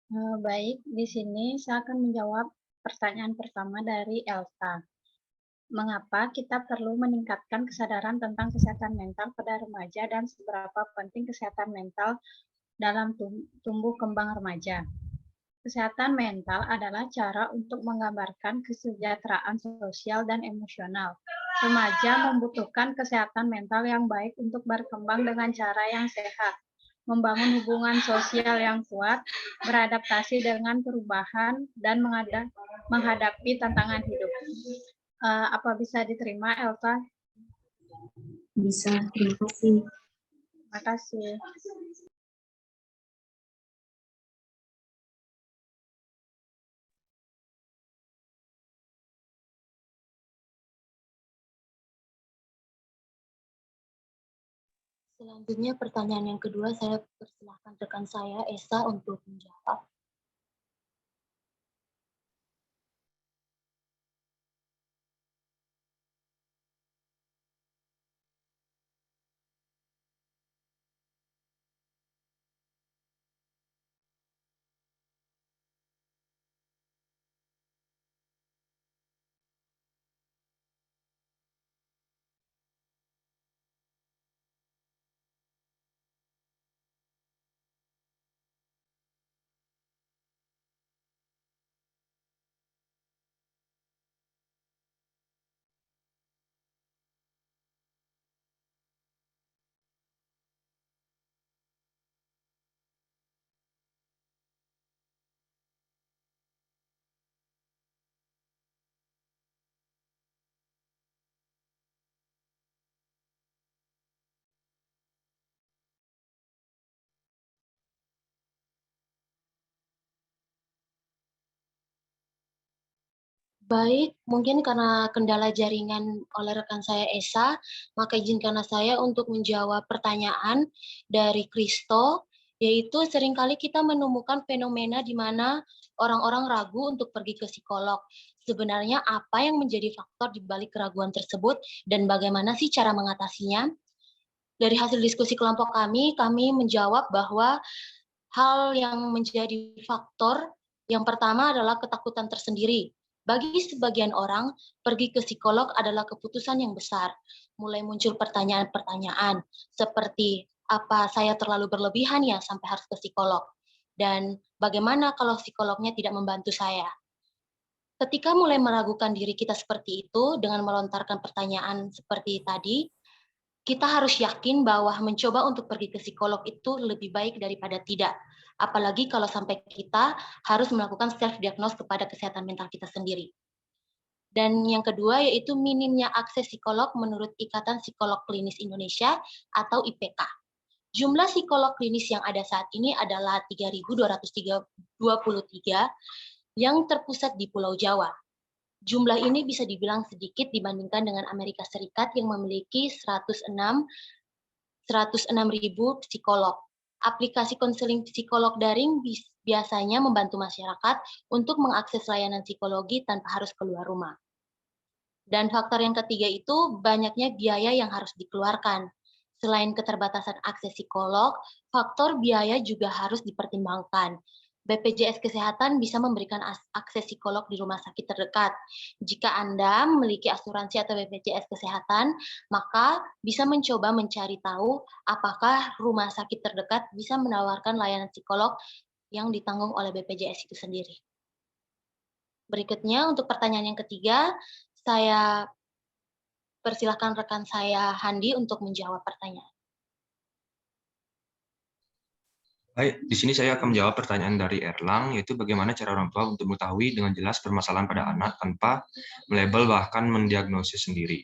Baik, di sini saya akan menjawab pertanyaan pertama dari Elsa. Mengapa kita perlu meningkatkan kesadaran tentang kesehatan mental pada remaja dan seberapa penting kesehatan mental dalam tumbuh kembang remaja? Kesehatan mental adalah cara untuk menggambarkan kesejahteraan sosial dan emosional. Remaja membutuhkan kesehatan mental yang baik untuk berkembang dengan cara yang sehat, membangun hubungan sosial yang kuat, beradaptasi dengan perubahan, dan menghadapi tantangan hidup. Apa bisa diterima, Elsa? Bisa, terima kasih. Terima kasih. Selanjutnya pertanyaan yang kedua, saya persilahkan rekan saya, Esa, untuk menjawab. Baik, mungkin karena kendala jaringan oleh rekan saya Esa, maka izinkanlah saya untuk menjawab pertanyaan dari Kristo, yaitu seringkali kita menemukan fenomena di mana orang-orang ragu untuk pergi ke psikolog. Sebenarnya apa yang menjadi faktor di balik keraguan tersebut dan bagaimana sih cara mengatasinya? Dari hasil diskusi kelompok kami menjawab bahwa hal yang menjadi faktor yang pertama adalah ketakutan tersendiri. Bagi sebagian orang, pergi ke psikolog adalah keputusan yang besar. Mulai muncul pertanyaan-pertanyaan seperti, apa saya terlalu berlebihan ya sampai harus ke psikolog? Dan bagaimana kalau psikolognya tidak membantu saya? Ketika mulai meragukan diri kita seperti itu dengan melontarkan pertanyaan seperti tadi, kita harus yakin bahwa mencoba untuk pergi ke psikolog itu lebih baik daripada tidak. Apalagi kalau sampai kita harus melakukan self-diagnose kepada kesehatan mental kita sendiri. Dan yang kedua yaitu minimnya akses psikolog menurut Ikatan Psikolog Klinis Indonesia atau IPK. Jumlah psikolog klinis yang ada saat ini adalah 3.223 yang terpusat di Pulau Jawa. Jumlah ini bisa dibilang sedikit dibandingkan dengan Amerika Serikat yang memiliki 106.000 psikolog. Aplikasi konseling psikolog daring biasanya membantu masyarakat untuk mengakses layanan psikologi tanpa harus keluar rumah. Dan faktor yang ketiga itu banyaknya biaya yang harus dikeluarkan. Selain keterbatasan akses psikolog, faktor biaya juga harus dipertimbangkan. BPJS Kesehatan bisa memberikan akses psikolog di rumah sakit terdekat. Jika Anda memiliki asuransi atau BPJS Kesehatan, maka bisa mencoba mencari tahu apakah rumah sakit terdekat bisa menawarkan layanan psikolog yang ditanggung oleh BPJS itu sendiri. Berikutnya, untuk pertanyaan yang ketiga, saya persilahkan rekan saya Handi untuk menjawab pertanyaan. Baik, di sini saya akan menjawab pertanyaan dari Erlang, yaitu bagaimana cara orang tua untuk mengetahui dengan jelas permasalahan pada anak tanpa melabel bahkan mendiagnosis sendiri.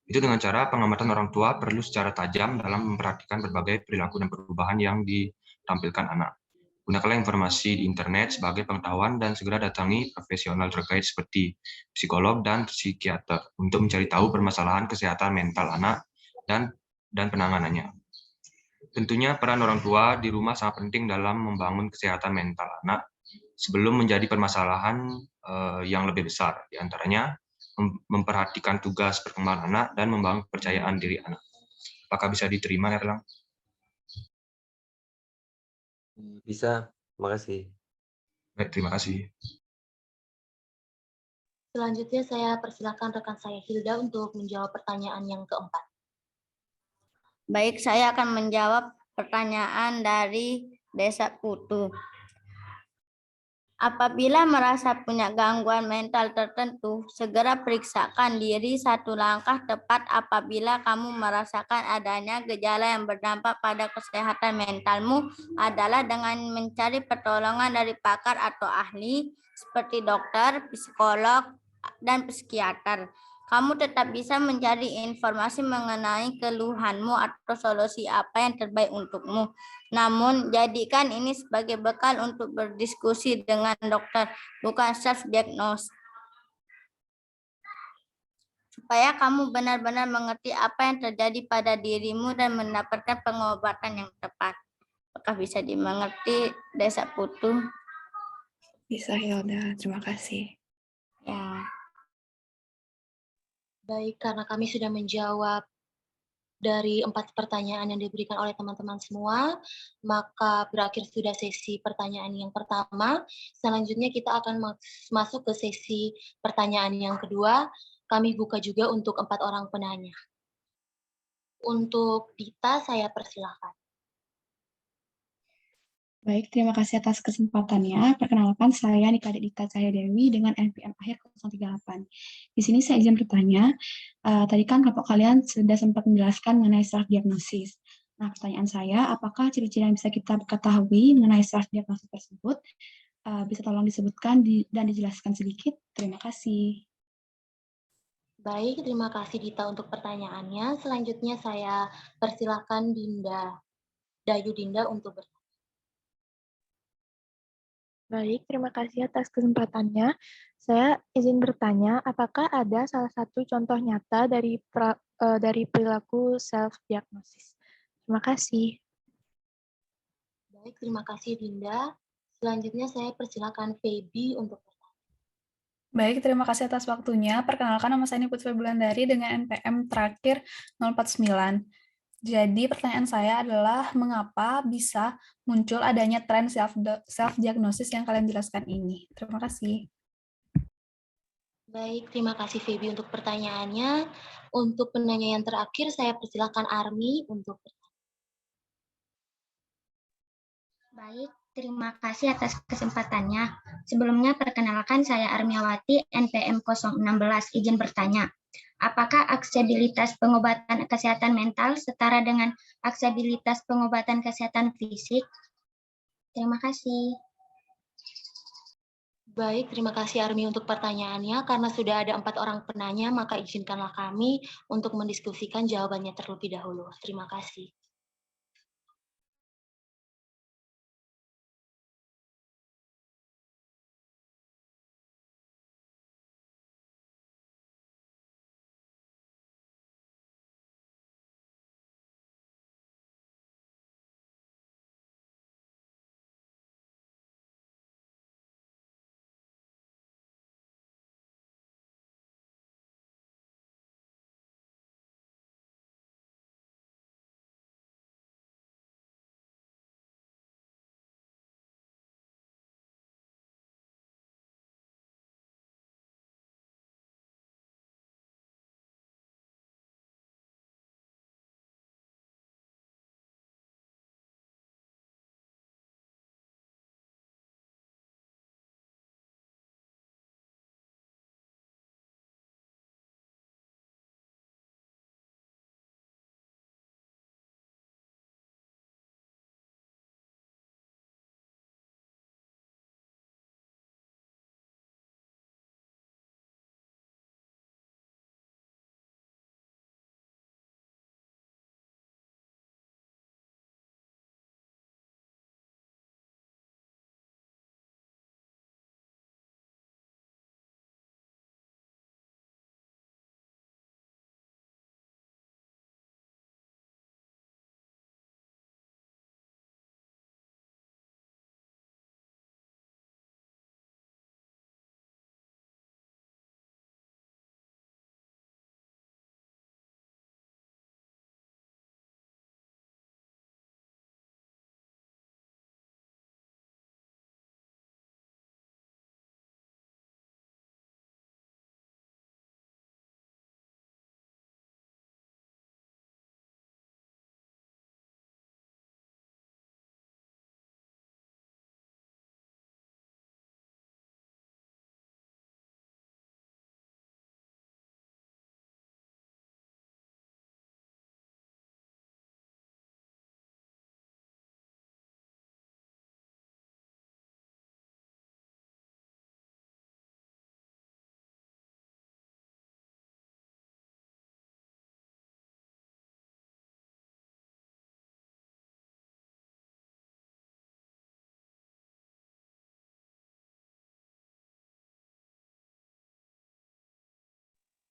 Itu dengan cara pengamatan orang tua perlu secara tajam dalam memperhatikan berbagai perilaku dan perubahan yang ditampilkan anak. Gunakanlah informasi di internet sebagai pengetahuan dan segera datangi profesional terkait seperti psikolog dan psikiater untuk mencari tahu permasalahan kesehatan mental anak dan penanganannya. Tentunya peran orang tua di rumah sangat penting dalam membangun kesehatan mental anak sebelum menjadi permasalahan yang lebih besar, di antaranya memperhatikan tugas perkembangan anak dan membangun kepercayaan diri anak. Apakah bisa diterima, Erlang? Bisa, terima kasih. Baik, terima kasih. Selanjutnya saya persilakan rekan saya Hilda untuk menjawab pertanyaan yang keempat. Baik, saya akan menjawab pertanyaan dari Desa Putu. Apabila merasa punya gangguan mental tertentu, segera periksakan diri. Satu langkah tepat apabila kamu merasakan adanya gejala yang berdampak pada kesehatan mentalmu adalah dengan mencari pertolongan dari pakar atau ahli seperti dokter, psikolog, dan psikiater. Kamu tetap bisa mencari informasi mengenai keluhanmu atau solusi apa yang terbaik untukmu. Namun, jadikan ini sebagai bekal untuk berdiskusi dengan dokter, bukan self-diagnose. Supaya kamu benar-benar mengerti apa yang terjadi pada dirimu dan mendapatkan pengobatan yang tepat. Apakah bisa dimengerti, Desa Putu? Bisa, Hilda. Terima kasih. Ya. Baik, karena kami sudah menjawab dari 4 pertanyaan yang diberikan oleh teman-teman semua, maka berakhir sudah sesi pertanyaan yang pertama. Selanjutnya kita akan masuk ke sesi pertanyaan yang kedua. Kami buka juga untuk 4 orang penanya. Untuk Dita, saya persilahkan. Baik, terima kasih atas kesempatannya. Perkenalkan, saya Nika Dita Cahya Dewi dengan NPM akhir 038. Di sini saya izin bertanya, tadi kan kelompok kalian sudah sempat menjelaskan mengenai self-diagnosis. Nah, pertanyaan saya, apakah ciri-ciri yang bisa kita ketahui mengenai self-diagnosis tersebut? Bisa tolong disebutkan dan dijelaskan sedikit? Terima kasih. Baik, terima kasih Dita untuk pertanyaannya. Selanjutnya saya persilahkan Dayu Dinda untuk bertanya. Baik, terima kasih atas kesempatannya. Saya izin bertanya, apakah ada salah satu contoh nyata dari perilaku self-diagnosis? Terima kasih. Baik, terima kasih Dinda. Selanjutnya saya persilakan Feby untuk bertanya. Baik, terima kasih atas waktunya. Perkenalkan, nama saya Putri Bulandari dengan NPM terakhir 049. Jadi pertanyaan saya adalah mengapa bisa muncul adanya tren self-diagnosis yang kalian jelaskan ini? Terima kasih. Baik, terima kasih Feby untuk pertanyaannya. Untuk penanya yang terakhir, saya persilakan Armi untuk bertanya. Baik, terima kasih atas kesempatannya. Sebelumnya perkenalkan saya Armiawati, NPM 016, izin bertanya. Apakah aksesibilitas pengobatan kesehatan mental setara dengan aksesibilitas pengobatan kesehatan fisik? Terima kasih. Baik, terima kasih Armi untuk pertanyaannya. Karena sudah ada 4 orang penanya, maka izinkanlah kami untuk mendiskusikan jawabannya terlebih dahulu. Terima kasih.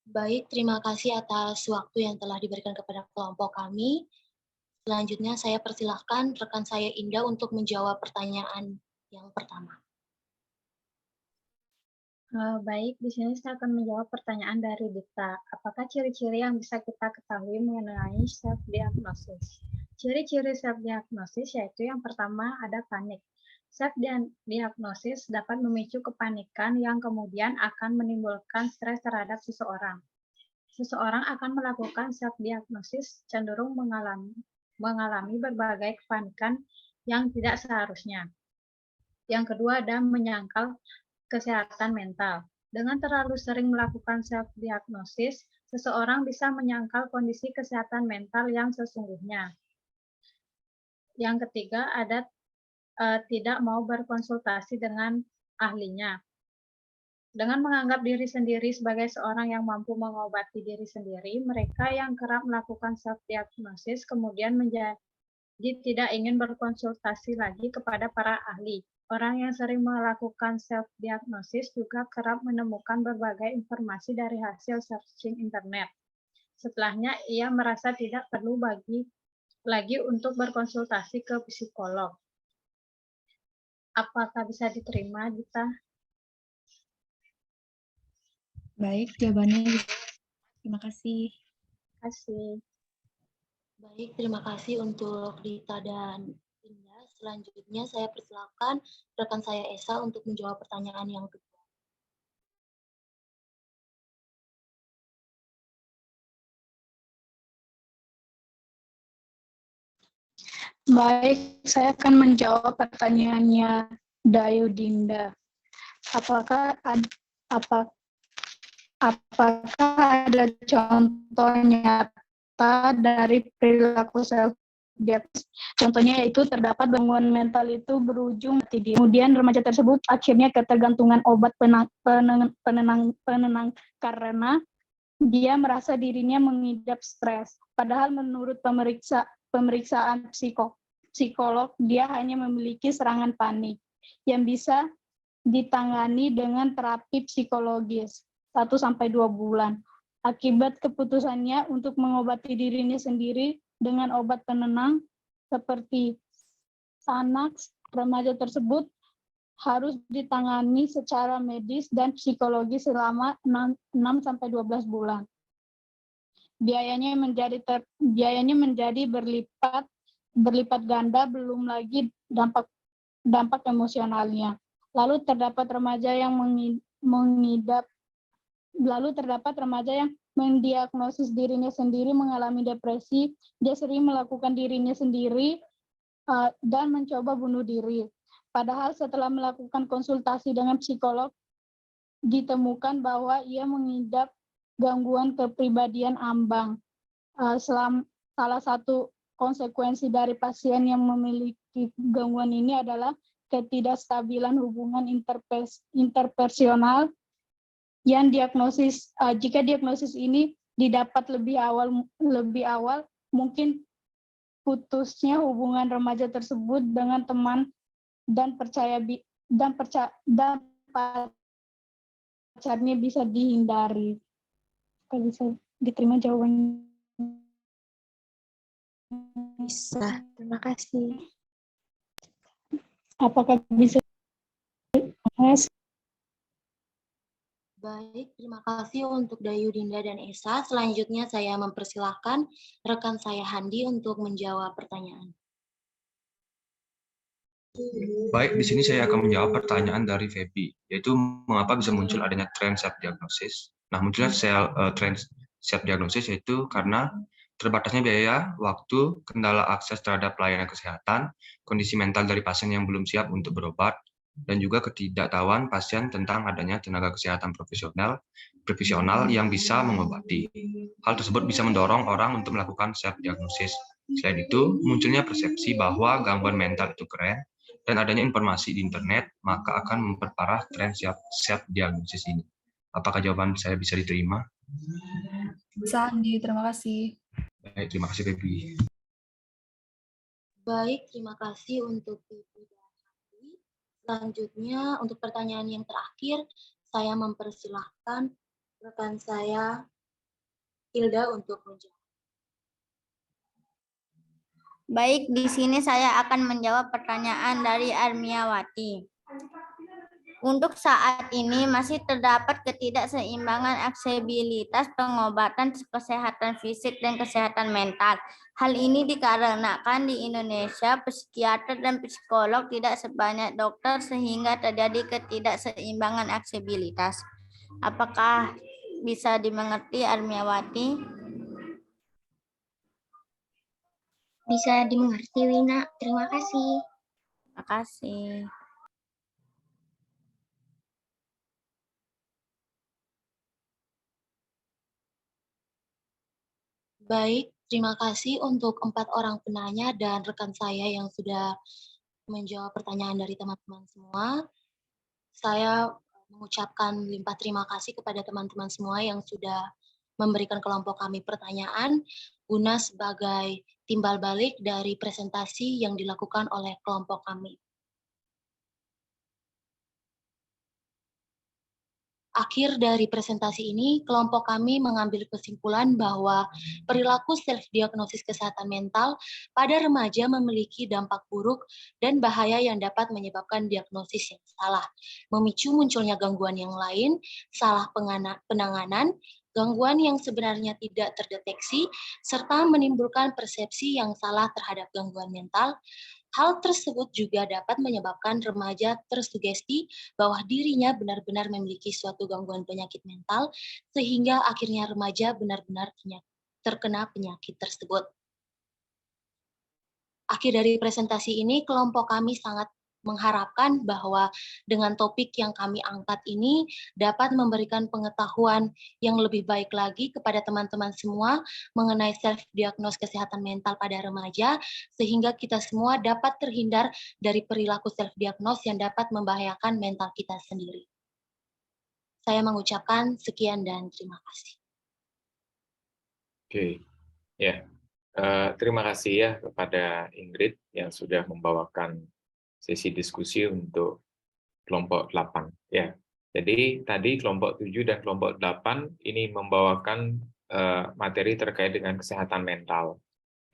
Baik, terima kasih atas waktu yang telah diberikan kepada kelompok kami. Selanjutnya saya persilahkan rekan saya Indah untuk menjawab pertanyaan yang pertama. Baik, di sini saya akan menjawab pertanyaan dari Dita. Apakah ciri-ciri yang bisa kita ketahui mengenai self-diagnosis? Ciri-ciri self-diagnosis yaitu yang pertama ada panik. Self-diagnosis dapat memicu kepanikan yang kemudian akan menimbulkan stres terhadap seseorang. Seseorang akan melakukan self-diagnosis cenderung mengalami berbagai kepanikan yang tidak seharusnya. Yang kedua ada menyangkal kesehatan mental. Dengan terlalu sering melakukan self-diagnosis, seseorang bisa menyangkal kondisi kesehatan mental yang sesungguhnya. Yang ketiga ada tidak mau berkonsultasi dengan ahlinya. Dengan menganggap diri sendiri sebagai seorang yang mampu mengobati diri sendiri, mereka yang kerap melakukan self-diagnosis kemudian menjadi tidak ingin berkonsultasi lagi kepada para ahli. Orang yang sering melakukan self-diagnosis juga kerap menemukan berbagai informasi dari hasil searching internet. Setelahnya, ia merasa tidak perlu lagi untuk berkonsultasi ke psikolog. Apakah bisa diterima, Dita? Baik, jawabannya. Terima kasih. Terima kasih. Baik, terima kasih untuk Dita dan Indah. Selanjutnya saya persilakan rekan saya Esa untuk menjawab pertanyaan yang kedua. Baik, saya akan menjawab pertanyaannya Dayu Dinda. Apakah ada contoh nyata dari perilaku self-diagnosis? Contohnya yaitu terdapat gangguan mental itu berujung mati diri. Kemudian remaja tersebut akhirnya ketergantungan obat penenang karena dia merasa dirinya mengidap stres. Padahal menurut pemeriksaan psikolog, dia hanya memiliki serangan panik yang bisa ditangani dengan terapi psikologis 1-2 bulan. Akibat keputusannya untuk mengobati dirinya sendiri dengan obat penenang seperti Xanax, remaja tersebut harus ditangani secara medis dan psikologis selama 6-12 bulan. Biayanya menjadi berlipat ganda, belum lagi dampak emosionalnya. Lalu terdapat remaja yang mendiagnosis dirinya sendiri mengalami depresi. Dia sering melakukan dirinya sendiri dan mencoba bunuh diri. Padahal setelah melakukan konsultasi dengan psikolog, ditemukan bahwa ia mengidap gangguan kepribadian ambang. Salah satu konsekuensi dari pasien yang memiliki gangguan ini adalah ketidakstabilan hubungan interpersonal yang jika diagnosis ini didapat lebih awal, mungkin putusnya hubungan remaja tersebut dengan teman dan pacarnya bisa dihindari. Apakah bisa diterima jawabannya? Bisa, terima kasih. Apakah bisa? Baik, terima kasih untuk Dayu, Dinda, dan Esa. Selanjutnya saya mempersilahkan rekan saya Handi untuk menjawab pertanyaan. Baik, di sini saya akan menjawab pertanyaan dari Feby, yaitu mengapa bisa muncul adanya tren self-diagnosis. Nah, munculnya tren self-diagnosis yaitu karena terbatasnya biaya, waktu, kendala akses terhadap pelayanan kesehatan, kondisi mental dari pasien yang belum siap untuk berobat, dan juga ketidaktahuan pasien tentang adanya tenaga kesehatan profesional yang bisa mengobati. Hal tersebut bisa mendorong orang untuk melakukan self-diagnosis. Selain itu, munculnya persepsi bahwa gangguan mental itu keren, dan adanya informasi di internet, maka akan memperparah tren self-diagnosis ini. Apakah jawaban saya bisa diterima? Bisa, Andi. Terima kasih. Baik, terima kasih, Feby. Baik, terima kasih untuk Feby dan Handi. Selanjutnya, untuk pertanyaan yang terakhir, saya mempersilahkan rekan saya Hilda untuk menjawab. Baik, di sini saya akan menjawab pertanyaan dari Armiawati. Untuk saat ini masih terdapat ketidakseimbangan aksesibilitas pengobatan kesehatan fisik dan kesehatan mental. Hal ini dikarenakan di Indonesia psikiater dan psikolog tidak sebanyak dokter sehingga terjadi ketidakseimbangan aksesibilitas. Apakah bisa dimengerti, Armiawati? Bisa dimengerti, Wina. Terima kasih. Terima kasih. Baik, terima kasih untuk 4 orang penanya dan rekan saya yang sudah menjawab pertanyaan dari teman-teman semua. Saya mengucapkan limpah terima kasih kepada teman-teman semua yang sudah memberikan kelompok kami pertanyaan guna sebagai timbal balik dari presentasi yang dilakukan oleh kelompok kami. Akhir dari presentasi ini, kelompok kami mengambil kesimpulan bahwa perilaku self-diagnosis kesehatan mental pada remaja memiliki dampak buruk dan bahaya yang dapat menyebabkan diagnosis yang salah, memicu munculnya gangguan yang lain, salah penanganan, gangguan yang sebenarnya tidak terdeteksi, serta menimbulkan persepsi yang salah terhadap gangguan mental. Hal tersebut juga dapat menyebabkan remaja tersugesti bahwa dirinya benar-benar memiliki suatu gangguan penyakit mental, sehingga akhirnya remaja benar-benar terkena penyakit tersebut. Akhir dari presentasi ini, kelompok kami sangat mengharapkan bahwa dengan topik yang kami angkat ini dapat memberikan pengetahuan yang lebih baik lagi kepada teman-teman semua mengenai self-diagnosis kesehatan mental pada remaja, sehingga kita semua dapat terhindar dari perilaku self-diagnosis yang dapat membahayakan mental kita sendiri. Saya mengucapkan sekian dan terima kasih. Oke, ya. Terima kasih ya kepada Ingrid yang sudah membawakan sesi diskusi untuk kelompok 8. Ya. Jadi tadi kelompok 7 dan kelompok 8 ini membawakan materi terkait dengan kesehatan mental.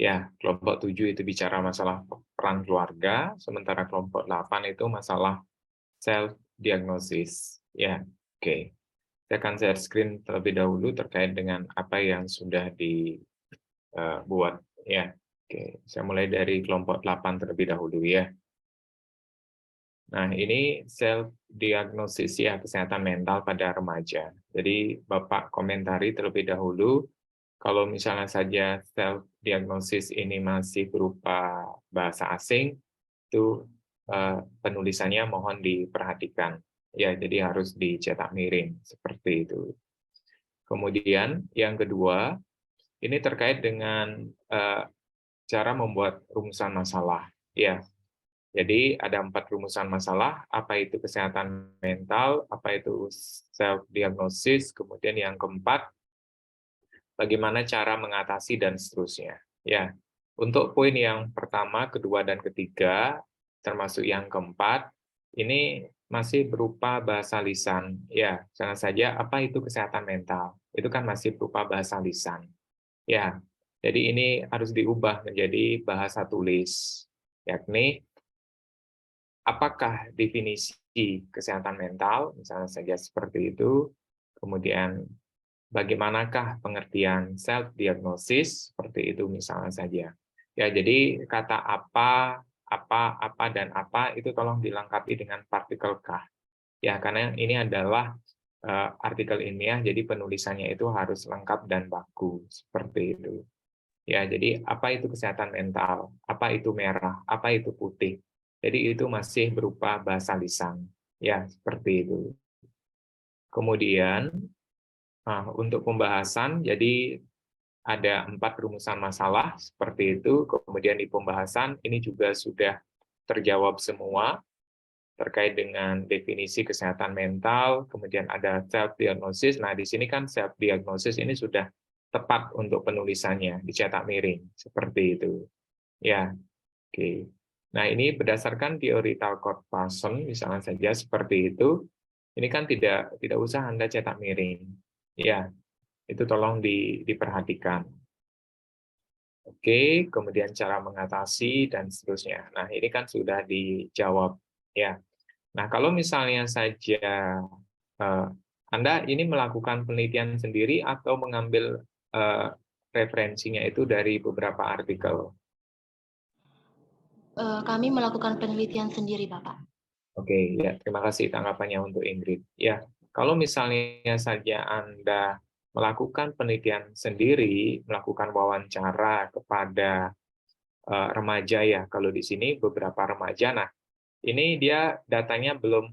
Ya, kelompok 7 itu bicara masalah peran keluarga, sementara kelompok 8 itu masalah self-diagnosis. Ya, oke. Saya akan share screen terlebih dahulu terkait dengan apa yang sudah dibuat. Ya, oke. Saya mulai dari kelompok 8 terlebih dahulu ya. Nah, ini self-diagnosis ya, kesehatan mental pada remaja. Jadi, Bapak komentari terlebih dahulu, kalau misalnya saja self-diagnosis ini masih berupa bahasa asing, itu penulisannya mohon diperhatikan. Ya, jadi harus dicetak miring, seperti itu. Kemudian, yang kedua, ini terkait dengan cara membuat rumusan masalah. Ya, jadi ada 4 rumusan masalah, apa itu kesehatan mental, apa itu self-diagnosis, kemudian yang keempat, bagaimana cara mengatasi dan seterusnya. Ya, untuk poin yang pertama, kedua, dan ketiga, termasuk yang keempat, ini masih berupa bahasa lisan. Ya, jangan saja apa itu kesehatan mental, itu kan masih berupa bahasa lisan. Ya, jadi ini harus diubah menjadi bahasa tulis, yakni apakah definisi kesehatan mental, misalnya saja seperti itu, kemudian bagaimanakah pengertian self-diagnosis, seperti itu misalnya saja. Ya, jadi kata apa, dan apa, itu tolong dilengkapi dengan partikel kah. Ya, karena ini adalah artikel ilmiah, jadi penulisannya itu harus lengkap dan baku, seperti itu. Ya, jadi apa itu kesehatan mental, apa itu merah, apa itu putih. Jadi itu masih berupa bahasa lisan, ya seperti itu. Kemudian untuk pembahasan, jadi ada 4 rumusan masalah seperti itu. Kemudian di pembahasan ini juga sudah terjawab semua terkait dengan definisi kesehatan mental. Kemudian ada self-diagnosis. Nah di sini kan self-diagnosis ini sudah tepat untuk penulisannya, dicetak miring seperti itu. Ya, oke. Nah, ini berdasarkan teori Talcott-Parsons, misalnya saja seperti itu. Ini kan tidak usah Anda cetak miring. Ya, itu tolong diperhatikan. Oke, kemudian cara mengatasi dan seterusnya. Nah, ini kan sudah dijawab ya. Nah, kalau misalnya saja Anda ini melakukan penelitian sendiri atau mengambil referensinya itu dari beberapa artikel. Kami melakukan penelitian sendiri, Bapak. Oke, ya, terima kasih tanggapannya untuk Ingrid. Ya, kalau misalnya saja Anda melakukan penelitian sendiri, melakukan wawancara kepada remaja ya, kalau di sini beberapa remaja, nah ini dia datanya belum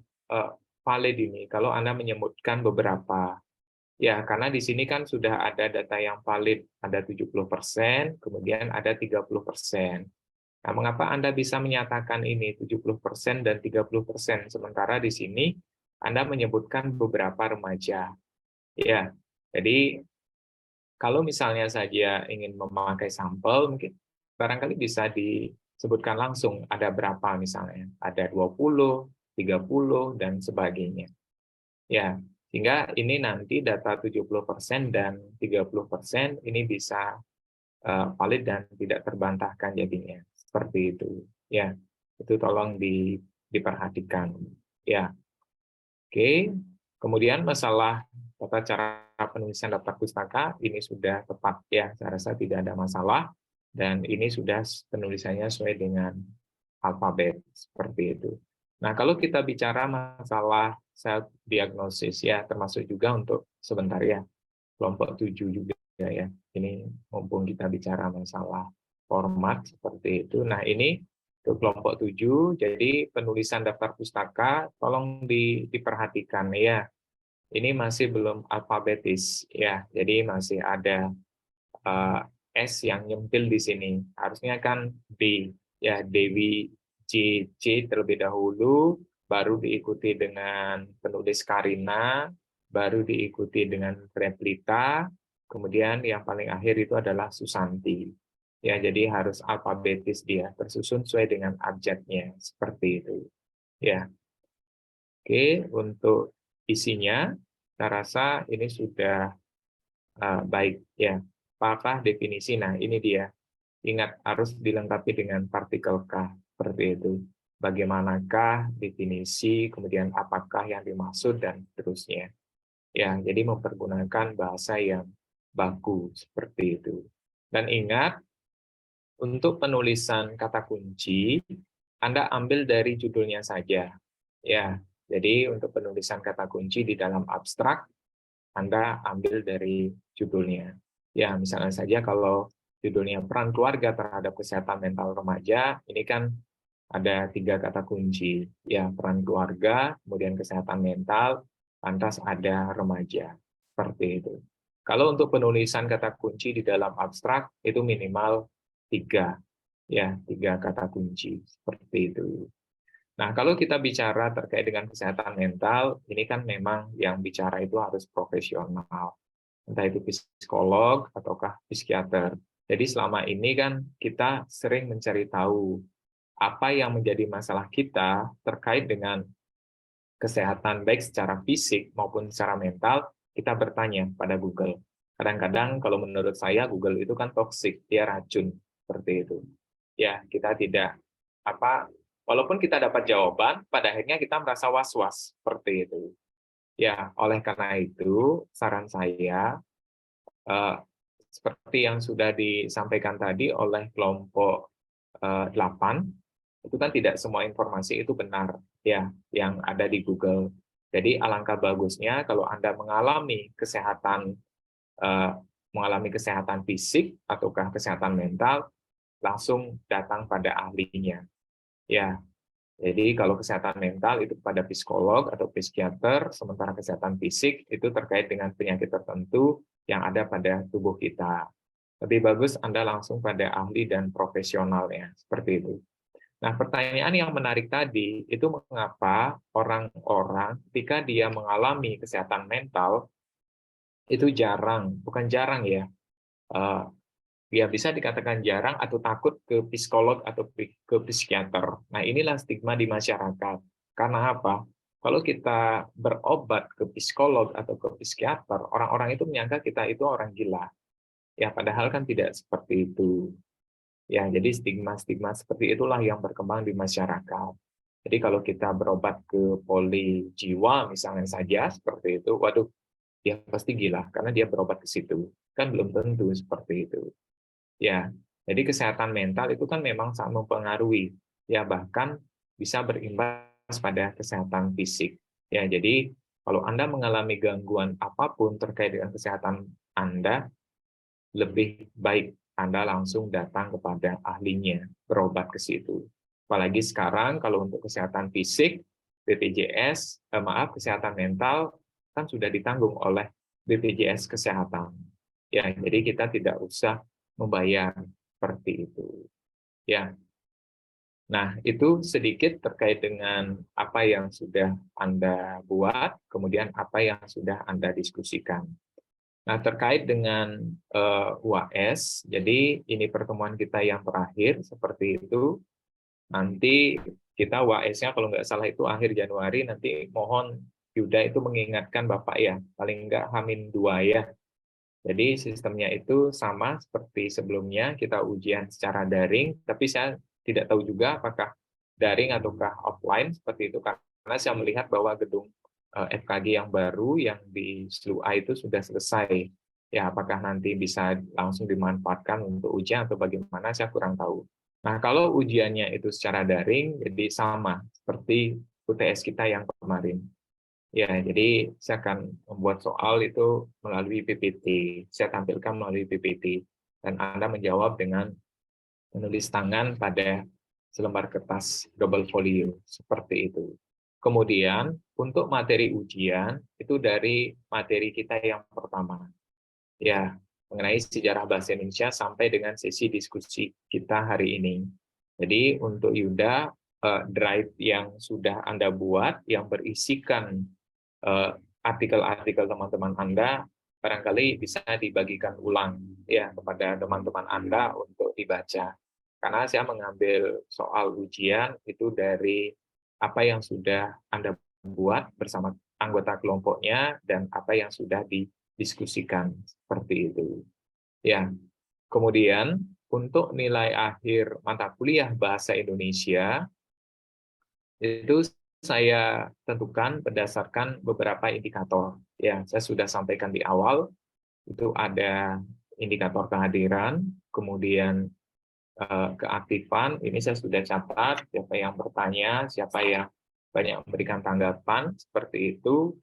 valid ini, kalau Anda menyebutkan beberapa. Ya, karena di sini kan sudah ada data yang valid, ada 70%, kemudian ada 30%. Nah, mengapa Anda bisa menyatakan ini 70% dan 30%, sementara di sini Anda menyebutkan beberapa remaja. Ya, jadi kalau misalnya saja ingin memakai sampel, mungkin barangkali bisa disebutkan langsung ada berapa misalnya, ada 20, 30, dan sebagainya. Ya, sehingga ini nanti data 70% dan 30% ini bisa valid dan tidak terbantahkan jadinya. Seperti itu. Ya, itu tolong diperhatikan. Ya. Oke, kemudian masalah tata cara penulisan daftar pustaka ini sudah tepat ya, saya rasa tidak ada masalah dan ini sudah penulisannya sesuai dengan alfabet seperti itu. Nah, kalau kita bicara masalah self diagnosis ya, termasuk juga untuk sebentar ya, kelompok 7 juga ya. Ini mumpung kita bicara masalah format seperti itu. Nah, ini ke kelompok 7, jadi penulisan daftar pustaka tolong diperhatikan ya. Ini masih belum alfabetis ya. Jadi masih ada S yang nyempil di sini. Harusnya kan D ya, Dewi C terlebih dahulu, baru diikuti dengan penulis Karina, baru diikuti dengan Replita, kemudian yang paling akhir itu adalah Susanti. Ya, jadi harus alfabetis dia, tersusun sesuai dengan abjadnya, seperti itu. Ya. Oke, untuk isinya, saya rasa ini sudah baik. Ya. Apakah definisi? Nah, ini dia. Ingat, harus dilengkapi dengan partikel K, seperti itu. Bagaimanakah definisi, kemudian apakah yang dimaksud, dan seterusnya. Ya, jadi mempergunakan bahasa yang baku, seperti itu. Dan ingat, untuk penulisan kata kunci, Anda ambil dari judulnya saja. Ya, jadi untuk penulisan kata kunci di dalam abstrak, Anda ambil dari judulnya. Ya, misalnya saja kalau judulnya peran keluarga terhadap kesehatan mental remaja, ini kan ada 3 kata kunci. Ya, peran keluarga, kemudian kesehatan mental, lantas ada remaja. Seperti itu. Kalau untuk penulisan kata kunci di dalam abstrak, itu minimal 3. Ya, 3 kata kunci. Seperti itu. Nah, kalau kita bicara terkait dengan kesehatan mental, ini kan memang yang bicara itu harus profesional. Entah itu psikolog ataukah psikiater. Jadi selama ini kan kita sering mencari tahu apa yang menjadi masalah kita terkait dengan kesehatan baik secara fisik maupun secara mental, kita bertanya pada Google. Kadang-kadang kalau menurut saya Google itu kan toksik, dia racun seperti itu. Ya, kita tidak walaupun kita dapat jawaban, pada akhirnya kita merasa was-was seperti itu. Ya, oleh karena itu saran saya seperti yang sudah disampaikan tadi oleh kelompok 8, itu kan tidak semua informasi itu benar ya yang ada di Google. Jadi alangkah bagusnya kalau Anda mengalami kesehatan fisik ataukah kesehatan mental, langsung datang pada ahlinya. Ya. Jadi kalau kesehatan mental itu pada psikolog atau psikiater, sementara kesehatan fisik itu terkait dengan penyakit tertentu yang ada pada tubuh kita. Lebih bagus Anda langsung pada ahli dan profesionalnya, seperti itu. Nah, pertanyaan yang menarik tadi, itu mengapa orang-orang ketika dia mengalami kesehatan mental, itu bukan jarang ya, ya bisa dikatakan jarang atau takut ke psikolog atau ke psikiater. Nah, inilah stigma di masyarakat. Karena apa? Kalau kita berobat ke psikolog atau ke psikiater, orang-orang itu menyangka kita itu orang gila. Ya, padahal kan tidak seperti itu. Ya, jadi stigma-stigma seperti itulah yang berkembang di masyarakat. Jadi kalau kita berobat ke poli jiwa misalnya saja seperti itu, waduh, dia pasti gila karena dia berobat ke situ. Kan belum tentu seperti itu. Ya, jadi kesehatan mental itu kan memang sangat mempengaruhi, ya bahkan bisa berimbas pada kesehatan fisik. Ya, jadi kalau Anda mengalami gangguan apapun terkait dengan kesehatan Anda, lebih baik Anda langsung datang kepada ahlinya, berobat ke situ. Apalagi sekarang kalau untuk kesehatan fisik, BPJS, kesehatan mental kan sudah ditanggung oleh BPJS Kesehatan. Ya, jadi kita tidak usah membayar seperti itu. Ya. Nah, itu sedikit terkait dengan apa yang sudah Anda buat, kemudian apa yang sudah Anda diskusikan. Nah, terkait dengan UAS, jadi ini pertemuan kita yang terakhir, seperti itu. Nanti kita UAS-nya kalau nggak salah itu akhir Januari, nanti mohon Yuda itu mengingatkan Bapak ya, paling nggak H-2 ya. Jadi sistemnya itu sama seperti sebelumnya, kita ujian secara daring, tapi saya tidak tahu juga apakah daring ataukah offline, seperti itu, karena saya melihat bahwa gedung FKG yang baru yang di SLUA itu sudah selesai. Ya, apakah nanti bisa langsung dimanfaatkan untuk ujian atau bagaimana, saya kurang tahu. Nah, kalau ujiannya itu secara daring, jadi sama seperti UTS kita yang kemarin. Ya, jadi saya akan membuat soal itu melalui PPT. Saya tampilkan melalui PPT. Dan Anda menjawab dengan menulis tangan pada selembar kertas double folio. Seperti itu. Kemudian, untuk materi ujian, itu dari materi kita yang pertama. Ya, mengenai sejarah bahasa Indonesia sampai dengan sesi diskusi kita hari ini. Jadi, untuk Yuda, drive yang sudah Anda buat, yang berisikan artikel-artikel teman-teman Anda, barangkali bisa dibagikan ulang ya kepada teman-teman Anda untuk dibaca. Karena saya mengambil soal ujian itu dari apa yang sudah Anda buat bersama anggota kelompoknya dan apa yang sudah didiskusikan seperti itu. Ya. Kemudian untuk nilai akhir mata kuliah bahasa Indonesia itu saya tentukan berdasarkan beberapa indikator. Ya, saya sudah sampaikan di awal, itu ada indikator kehadiran, kemudian keaktifan, ini saya sudah catat, siapa yang bertanya, siapa yang banyak memberikan tanggapan, seperti itu.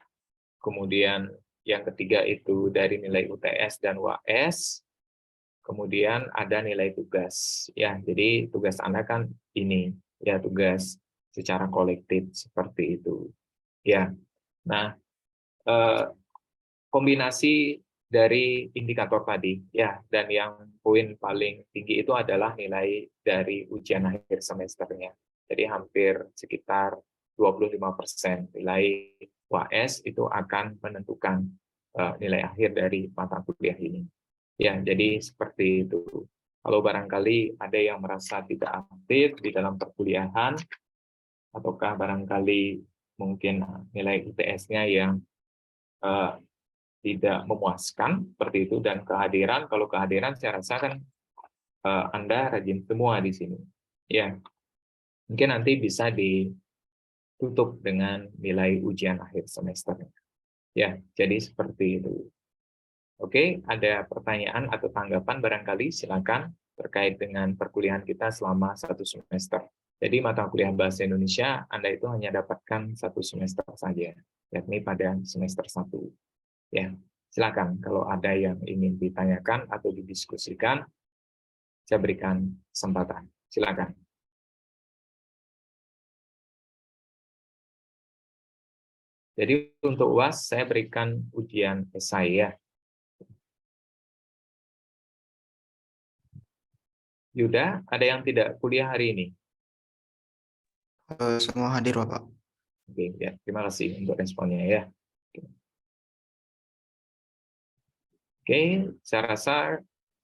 Kemudian yang ketiga itu dari nilai UTS dan UAS, kemudian ada nilai tugas. Ya, jadi tugas Anda kan ini, ya tugas secara kolektif seperti itu. Ya, nah kombinasi dari indikator tadi, ya, dan yang poin paling tinggi itu adalah nilai dari ujian akhir semesternya. Jadi hampir sekitar 25% nilai UAS itu akan menentukan nilai akhir dari mata kuliah ini. Ya, jadi seperti itu. Kalau barangkali ada yang merasa tidak aktif di dalam perkuliahan, ataukah barangkali mungkin nilai UTS-nya yang tidak memuaskan seperti itu, dan kehadiran, kalau kehadiran saya rasa kan Anda rajin semua di sini. Ya, mungkin nanti bisa ditutup dengan nilai ujian akhir semester. Ya, jadi seperti itu. Oke, ada pertanyaan atau tanggapan barangkali silakan terkait dengan perkuliahan kita selama 1 semester. Jadi mata kuliah bahasa Indonesia Anda itu hanya dapatkan 1 semester saja, yakni pada semester 1. Ya, silakan kalau ada yang ingin ditanyakan atau didiskusikan, saya berikan kesempatan. Silakan. Jadi untuk UAS saya berikan ujian esai ya. Yuda, ada yang tidak kuliah hari ini? Semua hadir, Bapak. Oke, ya, terima kasih untuk responnya ya. Oke, saya rasa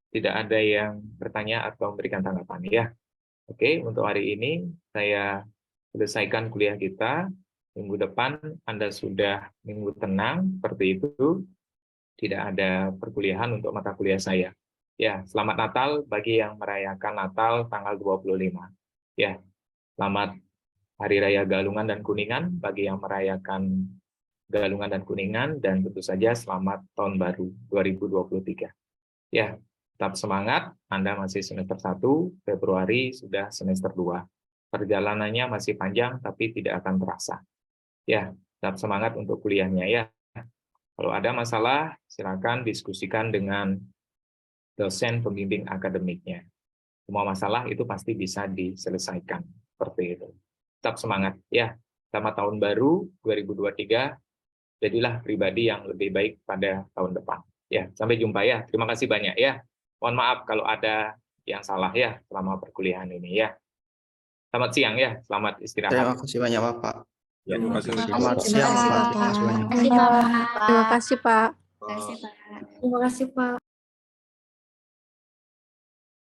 tidak ada yang bertanya atau memberikan tanggapan ya. Oke, untuk hari ini saya selesaikan kuliah kita. Minggu depan Anda sudah minggu tenang, seperti itu, tidak ada perkuliahan untuk mata kuliah saya. Ya, selamat Natal bagi yang merayakan Natal tanggal 25. Ya, selamat Hari Raya Galungan dan Kuningan bagi yang merayakan Galungan dan Kuningan, dan tentu saja selamat Tahun Baru 2023. Ya, tetap semangat, Anda masih semester 1, Februari sudah semester 2. Perjalanannya masih panjang, tapi tidak akan terasa. Ya, tetap semangat untuk kuliahnya ya. Kalau ada masalah, silakan diskusikan dengan dosen pembimbing akademiknya. Semua masalah itu pasti bisa diselesaikan. Seperti itu. Tetap semangat ya. Selamat Tahun Baru 2023. Jadilah pribadi yang lebih baik pada tahun depan. Ya, sampai jumpa ya. Terima kasih banyak ya. Mohon maaf kalau ada yang salah ya selama perkuliahan ini ya. Selamat siang ya. Selamat istirahat. Terima kasih banyak Bapak. Ya, Terima kasih. kasih. Selamat siang Pak. Terima kasih banyak. Terima kasih, Pak. Terima kasih, Pak. Terima kasih, Pak. Terima kasih, Pak.